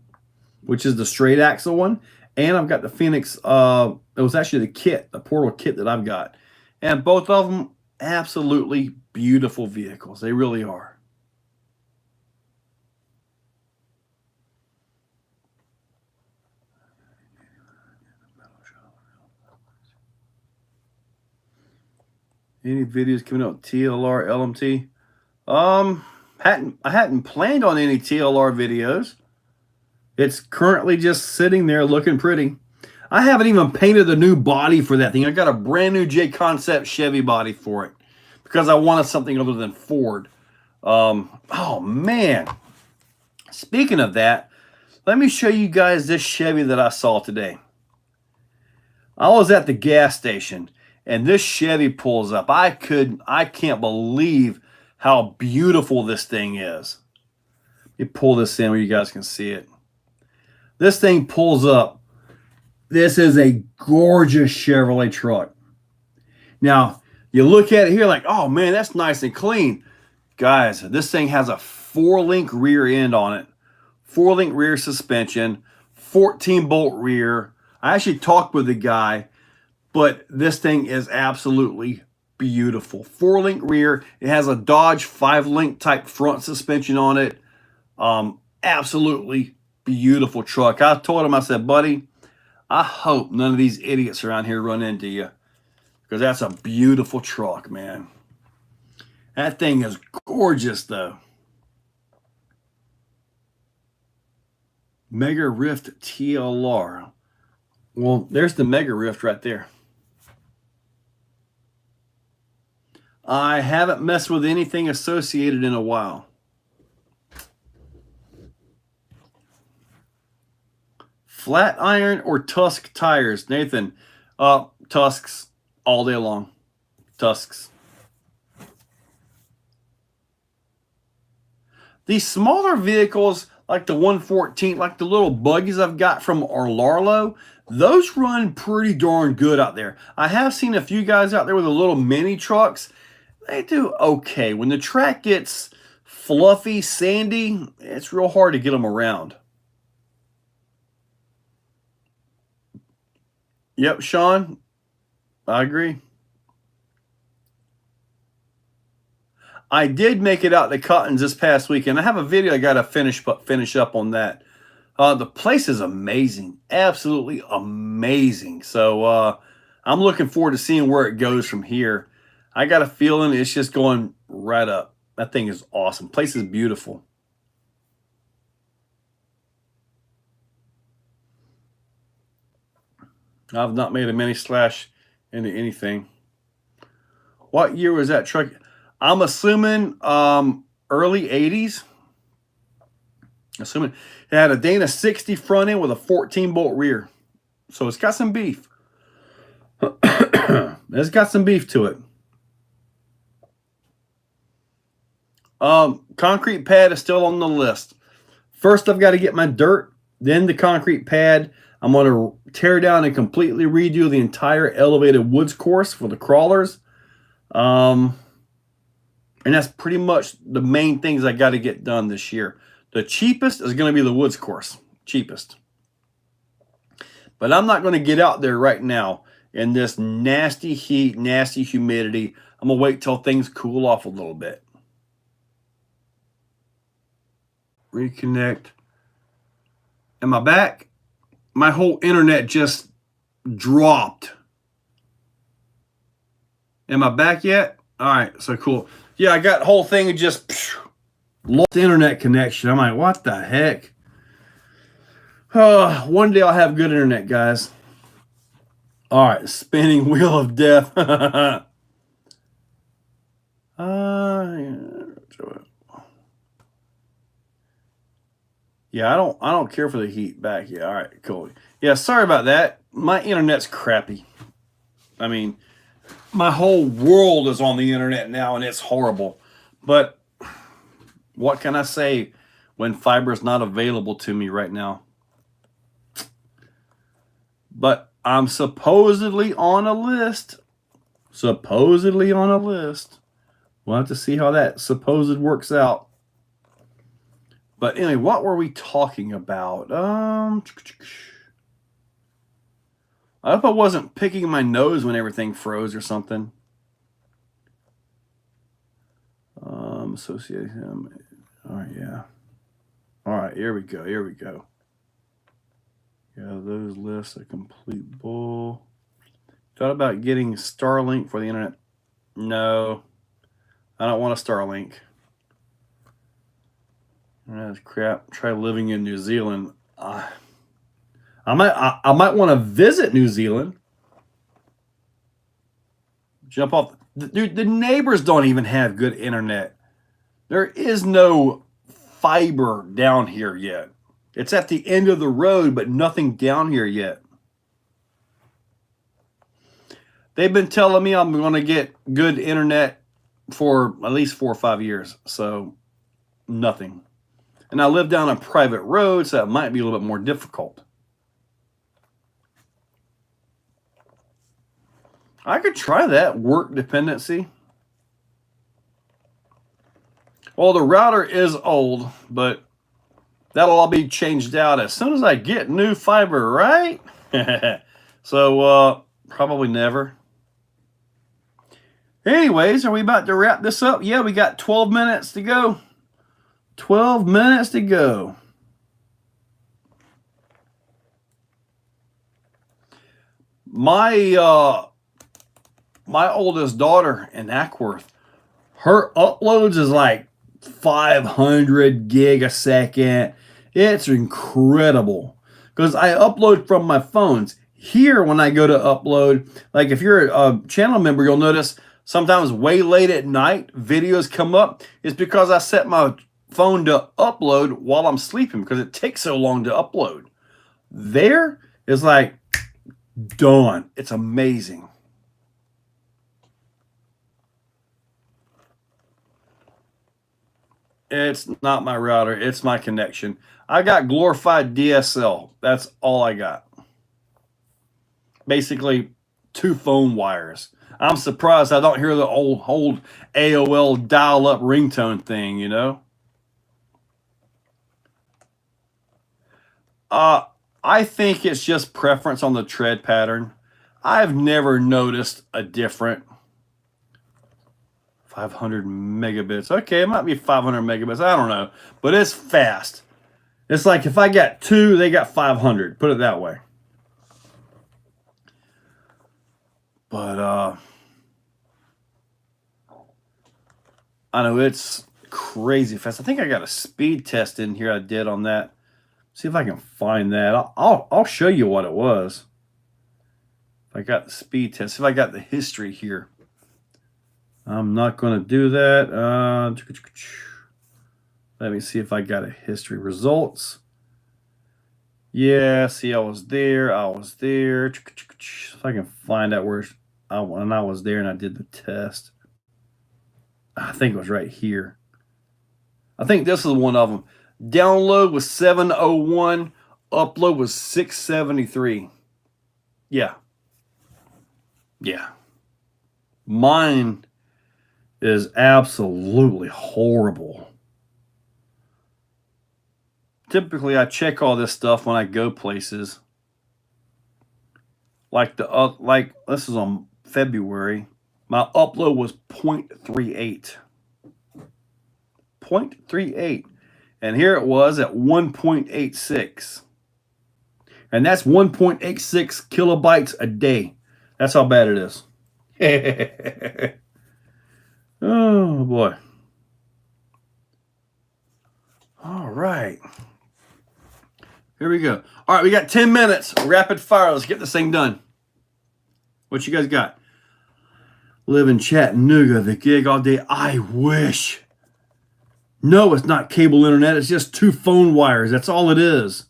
which is the straight axle one. And I've got the Phoenix, it was actually the kit, the Portal kit that I've got. And both of them, absolutely beautiful vehicles. They really are. Any videos coming up TLR, LMT? I hadn't planned on any TLR videos. It's currently just sitting there looking pretty. I haven't even painted the new body for that thing. I got a brand new J Concept Chevy body for it because I wanted something other than Ford. Oh man. Speaking of that, let me show you guys this Chevy that I saw today. I was at the gas station and this Chevy pulls up. I can't believe how beautiful this thing is. Let me pull this in where you guys can see it. This thing pulls up. This is a gorgeous Chevrolet truck. Now, you look at it here like, oh man, that's nice and clean. Guys, this thing has a 4-link rear end on it. 4-link rear suspension, 14-bolt rear. I actually talked with the guy, but this thing is absolutely beautiful. 4-link rear. It has a Dodge 5-link type front suspension on it. Absolutely beautiful truck. I told him, I said, buddy, I hope none of these idiots around here run into you because that's a beautiful truck, man. That thing is gorgeous, though. Mega Rift TLR. Well, there's the Mega Rift right there. I haven't messed with anything associated in a while. Flat iron or Tusk tires? Nathan, Tusks all day long. Tusks. These smaller vehicles, like the 114, like the little buggies I've got from Arlarlo, those run pretty darn good out there. I have seen a few guys out there with the little mini trucks. They do okay. When the track gets fluffy, sandy, it's real hard to get them around. Yep, Sean, I agree. I did make it out to Cotton's this past weekend. I have a video I got to finish up on that. The place is amazing, absolutely amazing. So I'm looking forward to seeing where it goes from here. I got a feeling it's just going right up. That thing is awesome. Place is beautiful. I've not made a mini slash into anything. What year was that truck? I'm assuming early 80s. Assuming it had a Dana 60 front end with a 14-bolt rear. So it's got some beef. It's got some beef to it. Concrete pad is still on the list. First, I've got to get my dirt, then the concrete pad. I'm going to tear down and completely redo the entire elevated woods course for the crawlers. And that's pretty much the main things I got to get done this year. The cheapest is going to be the woods course. Cheapest. But I'm not going to get out there right now in this nasty heat, nasty humidity. I'm going to wait till things cool off a little bit. Reconnect. Am I back? My whole internet just dropped. Am I back yet? All right, so cool. Yeah, I got the whole thing just lost internet connection. I'm like, what the heck? One day I'll have good internet, guys. All right, spinning wheel of death. Yeah, I don't care for the heat back here. All right, cool. Yeah, sorry about that. My internet's crappy. I mean, my whole world is on the internet now, and it's horrible. But what can I say when fiber is not available to me right now? But I'm supposedly on a list. Supposedly on a list. We'll have to see how that supposed works out. But anyway, what were we talking about? I hope I wasn't picking my nose when everything froze or something. Associate him. All right, yeah. All right, here we go. Here we go. Yeah, those lists are complete bull. Thought about getting Starlink for the internet. No, I don't want a Starlink. Crap. Try living in New Zealand. I might want to visit New Zealand. Jump off. Dude, the neighbors don't even have good internet. There is no fiber down here yet. It's at the end of the road, but nothing down here yet. They've been telling me I'm going to get good internet for at least 4 or 5 years. So, nothing. And I live down a private road, so that might be a little bit more difficult. I could try that, work dependency. Well, the router is old, but that'll all be changed out as soon as I get new fiber, right? So, probably never. Anyways, are we about to wrap this up? Yeah, we got 12 minutes to go. 12 minutes to go. My oldest daughter in Ackworth, her uploads is like 500 gig a second. It's incredible because I upload from my phones. Here, when I go to upload, like if you're a channel member, you'll notice sometimes way late at night videos come up. It's because I set my phone to upload while I'm sleeping because it takes so long to upload. There is like done. It's amazing. It's not my router. It's my connection. I got glorified DSL. That's all I got. Basically, 2 phone wires. I'm surprised I don't hear the old AOL dial-up ringtone thing, you know? I think it's just preference on the tread pattern. I've never noticed a different 500 megabits. Okay, it might be 500 megabits. I don't know. But it's fast. It's like if I got 2, they got 500. Put it that way. But, I know it's crazy fast. I think I got a speed test in here I did on that. See if I can find that. I'll show you what it was. If I got the speed test, if I got the history here. I'm not going to do that. Let me see if I got a history results. Yeah, see, I was there. If I can find out where I was there and I did the test. I think it was right here. I think this is one of them. Download was 701. Upload was 673. Yeah. Mine is absolutely horrible. Typically, I check all this stuff when I go places. Like this is on February. My upload was 0.38. 0.38. And here it was at 1.86. And that's 1.86 kilobytes a day. That's how bad it is. Oh, boy. All right. Here we go. All right, we got 10 minutes. Rapid fire. Let's get this thing done. What you guys got? Live in Chattanooga, the gig all day. I wish. No, it's not cable internet. It's just 2 phone wires. That's all it is.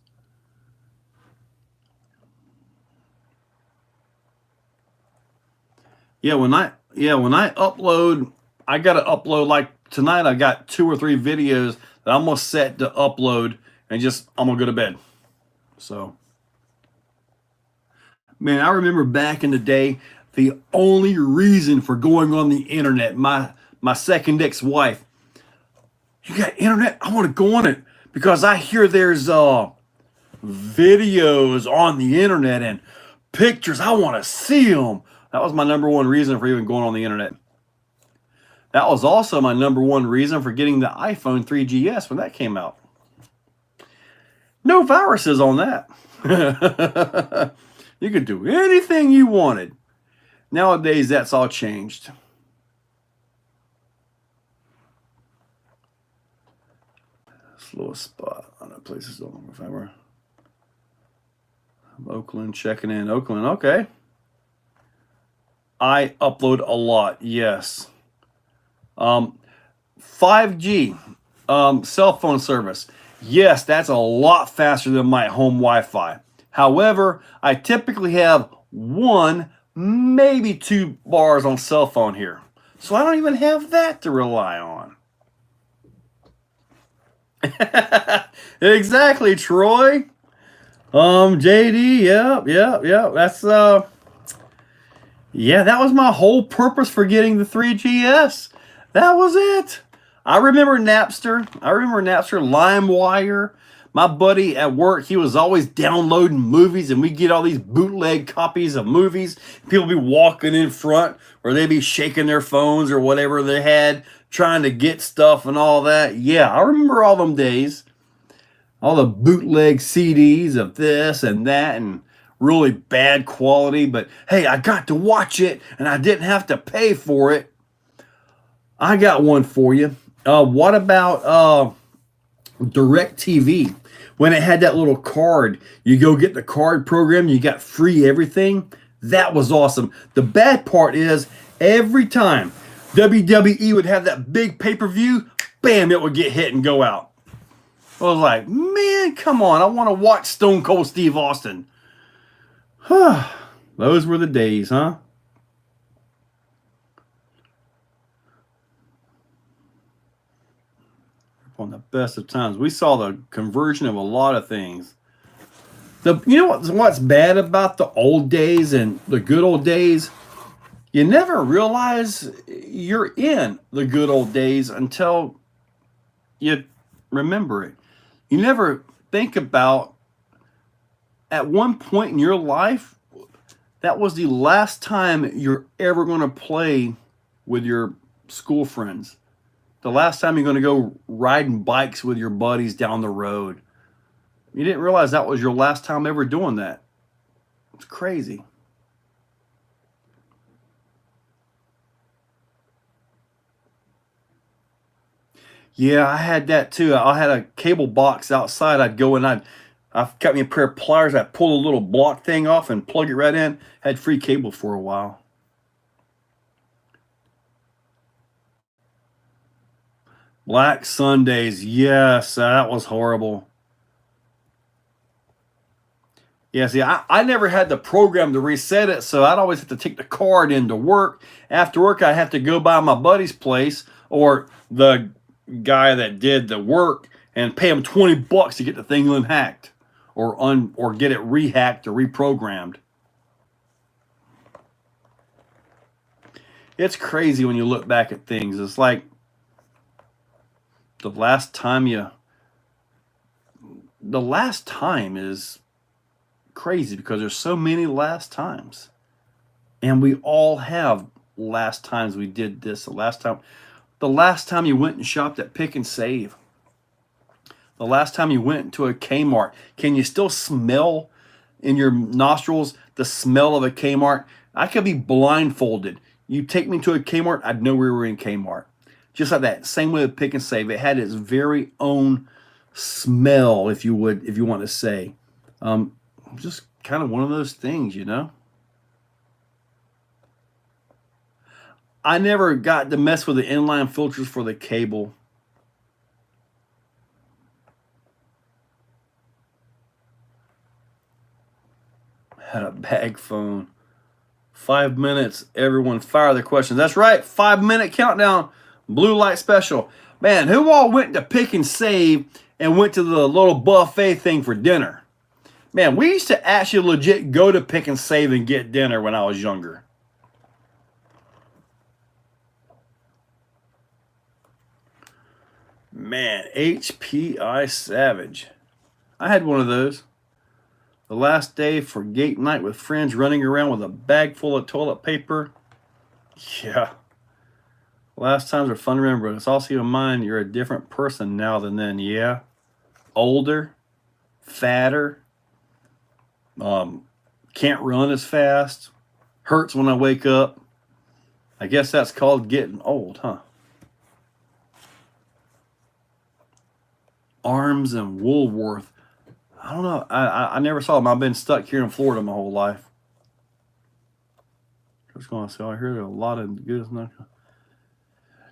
Yeah, when I upload, I got to upload like tonight. I got 2 or 3 videos that I'm gonna set to upload, and I'm gonna go to bed. So, man, I remember back in the day, the only reason for going on the internet, my second ex-wife, you got internet? I want to go on it because I hear there's videos on the internet and pictures. I want to see them. That was my number one reason for even going on the internet. That was also my number one reason for getting the iPhone 3GS when that came out. No viruses on that. You could do anything you wanted. Nowadays, that's all changed. Slowest spot on that place is if I were Oakland, checking in. Oakland, okay. I upload a lot, yes. 5G cell phone service. Yes, that's a lot faster than my home Wi-Fi. However, I typically have 1, maybe 2 bars on cell phone here. So I don't even have that to rely on. Exactly, Troy. JD, yeah. That's yeah, that was my whole purpose for getting the 3GS. That was it. I remember Napster. LimeWire. My buddy at work, he was always downloading movies, and we get all these bootleg copies of movies. People be walking in front, or they be shaking their phones or whatever they had, trying to get stuff and all that. Yeah, I remember all them days. All the bootleg CDs of this and that, and really bad quality, but hey, I got to watch it and I didn't have to pay for it. I got one for you. What about DirecTV? When it had that little card, you go get the card program, you got free everything. That was awesome. The bad part is every time WWE would have that big pay-per-view, bam, it would get hit and go out. I was like, man, come on. I want to watch Stone Cold Steve Austin. Those were the days, huh? On the best of times. We saw the conversion of a lot of things. You know what's bad about the old days and the good old days? You never realize you're in the good old days until you remember it. You never think about at one point in your life, that was the last time you're ever going to play with your school friends. The last time you're going to go riding bikes with your buddies down the road. You didn't realize that was your last time ever doing that. It's crazy. Yeah, I had that too. I had a cable box outside. I'd go and I got me a pair of pliers. I'd pull a little block thing off and plug it right in. Had free cable for a while. Black Sundays. Yes, that was horrible. Yeah, see, I never had the program to reset it, so I'd always have to take the card into work. After work, I'd have to go by my buddy's place or the guy that did the work and pay him $20 to get the thing unhacked or get it rehacked or reprogrammed. It's crazy when you look back at things. It's like the last time is crazy because there's so many last times, and we all have last times we did this. The last time you went and shopped at Pick and Save, the last time you went to a Kmart. Can you still smell in your nostrils the smell of a Kmart? I could be blindfolded. You take me to a Kmart, I'd know we were in Kmart. Just like that. Same way with Pick and Save. It had its very own smell, if you want to say. Just kind of one of those things, you know. I never got to mess with the inline filters for the cable. Had a bag phone. 5 minutes. Everyone fire their questions. That's right. 5-minute countdown. Blue light special. Man, who all went to Pick and Save and went to the little buffet thing for dinner? Man, we used to actually legit go to Pick and Save and get dinner when I was younger. Man, HPI Savage. I had one of those. The last day for gate night with friends running around with a bag full of toilet paper. Yeah. Last times are fun to remember, but it's also in mind you're a different person now than then. Yeah. Older. Fatter. Can't run as fast. Hurts when I wake up. I guess that's called getting old, huh? Arms and Woolworth. I don't know. I never saw them. I've been stuck here in Florida my whole life. Just going to say, I hear there are a lot of good stuff.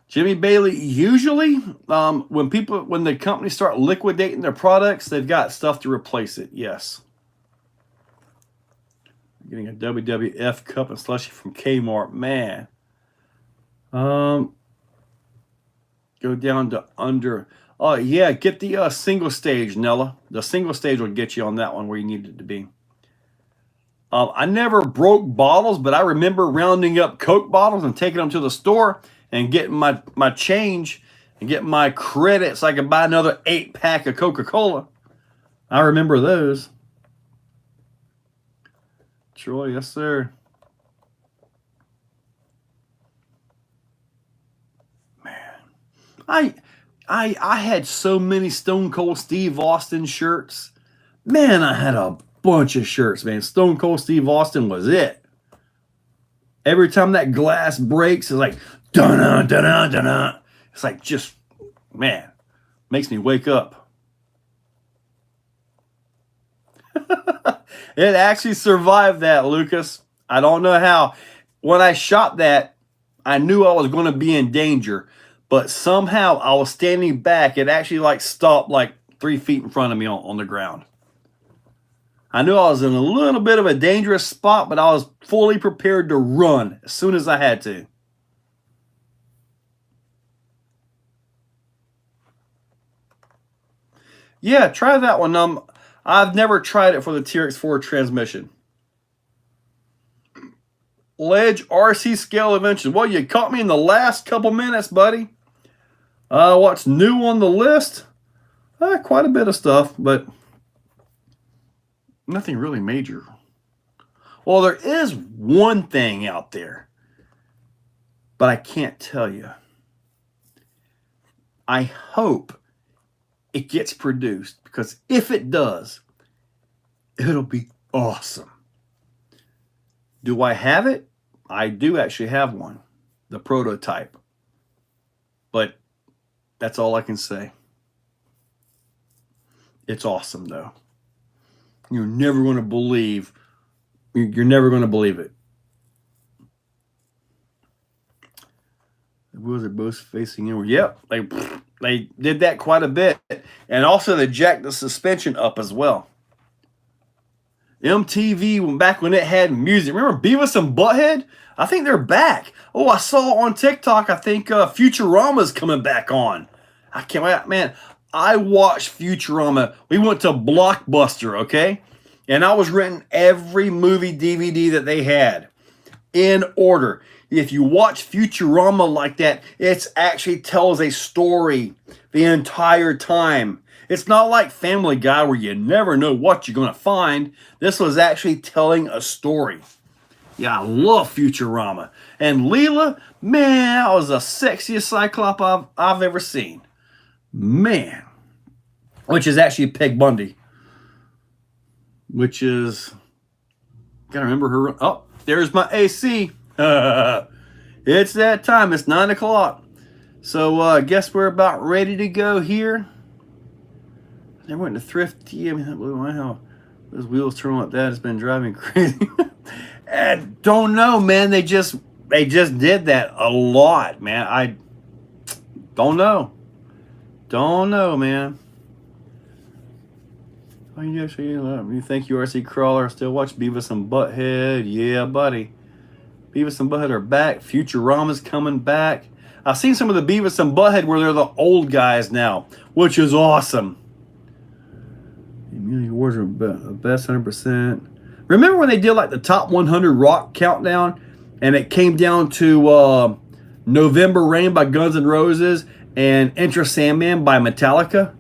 Jimmy Bailey. Usually, when the companies start liquidating their products, they've got stuff to replace it. Yes. Getting a WWF cup and slushie from Kmart, man. Go down to under. Oh yeah, get the single stage, Nella. The single stage will get you on that one where you need it to be. I never broke bottles, but I remember rounding up Coke bottles and taking them to the store and getting my change and getting my credit so I could buy another 8-pack of Coca-Cola. I remember those. Troy, yes, sir. Man, I had so many Stone Cold Steve Austin shirts. Man, I had a bunch of shirts, man. Stone Cold Steve Austin was it. Every time that glass breaks, it's like dun dun dun dun. It's like just, man, makes me wake up. It actually survived that, Lucas. I don't know how. When I shot that, I knew I was going to be in danger, but somehow I was standing back. It actually like stopped like 3 feet in front of me on the ground. I knew I was in a little bit of a dangerous spot, but I was fully prepared to run as soon as I had to. Yeah, try that one. I've never tried it for the TRX4 transmission. Ledge RC scale invention. Well, you caught me in the last couple minutes, buddy. What's new on the list? Quite a bit of stuff, but nothing really major. Well, there is one thing out there, but I can't tell you. I hope it gets produced, because if it does, it'll be awesome. Do I have it? I do actually have one, the prototype. But that's all I can say. It's awesome, though. You're never going to believe. You're never going to believe it. The wheels are both facing inward. Yep, they did that quite a bit. And also they jacked the suspension up as well. MTV, back when it had music. Remember Beavis and Butthead? I think they're back. Oh, I saw on TikTok, I think Futurama's coming back on. I can't wait. Man, I watched Futurama. We went to Blockbuster, okay? And I was renting every movie DVD that they had in order. If you watch Futurama like that, it actually tells a story the entire time. It's not like Family Guy where you never know what you're going to find. This was actually telling a story. Yeah, I love Futurama. And Leela, man, that was the sexiest Cyclops I've ever seen. Man. Which is actually Peg Bundy. Which is... Gotta remember her... Oh, there's my AC. It's that time. It's 9 o'clock. So I guess we're about ready to go here. They went to Thrifty. I mean, that blew my hell. Those wheels turn like that. It's been driving crazy. And don't know, man. They just did that a lot, man. I don't know. Don't know, man. Oh, you think you RC Crawler still watch Beavis and Butthead? Yeah, buddy. Beavis and Butthead are back. Futurama's coming back. I've seen some of the Beavis and Butthead where they're the old guys now, which is awesome. Music awards are best 100%. Remember when they did like the top 100 rock countdown, and it came down to November Rain by Guns N' Roses and Enter Sandman by Metallica?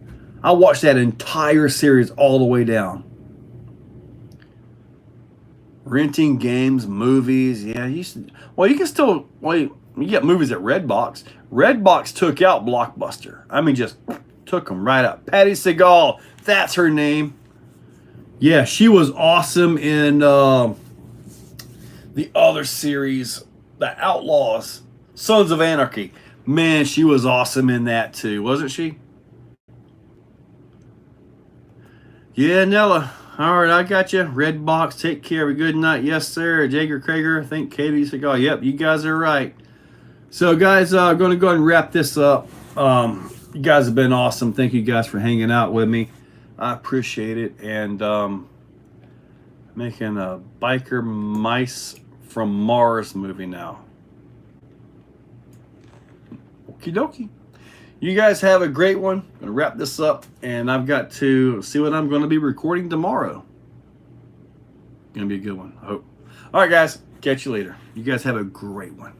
I watched that entire series all the way down. Renting games, movies, yeah. You can still, you get movies at Redbox. Redbox took out Blockbuster. I mean, just took them right out. Patty Segal, that's her name. Yeah, she was awesome in the other series, The Outlaws, Sons of Anarchy. Man, she was awesome in that too, wasn't she? Yeah, Nella. All right, I got you. Red box. Take care. Have a good night. Yes, sir. Jager Krager. I think Katie Seagal. Yep, you guys are right. So, guys, I'm going to go ahead and wrap this up. You guys have been awesome. Thank you guys for hanging out with me. I appreciate it. And making a Biker Mice from Mars movie now. Okie dokie. You guys have a great one. I'm going to wrap this up, and I've got to see what I'm going to be recording tomorrow. Going to be a good one, I hope. All right, guys. Catch you later. You guys have a great one.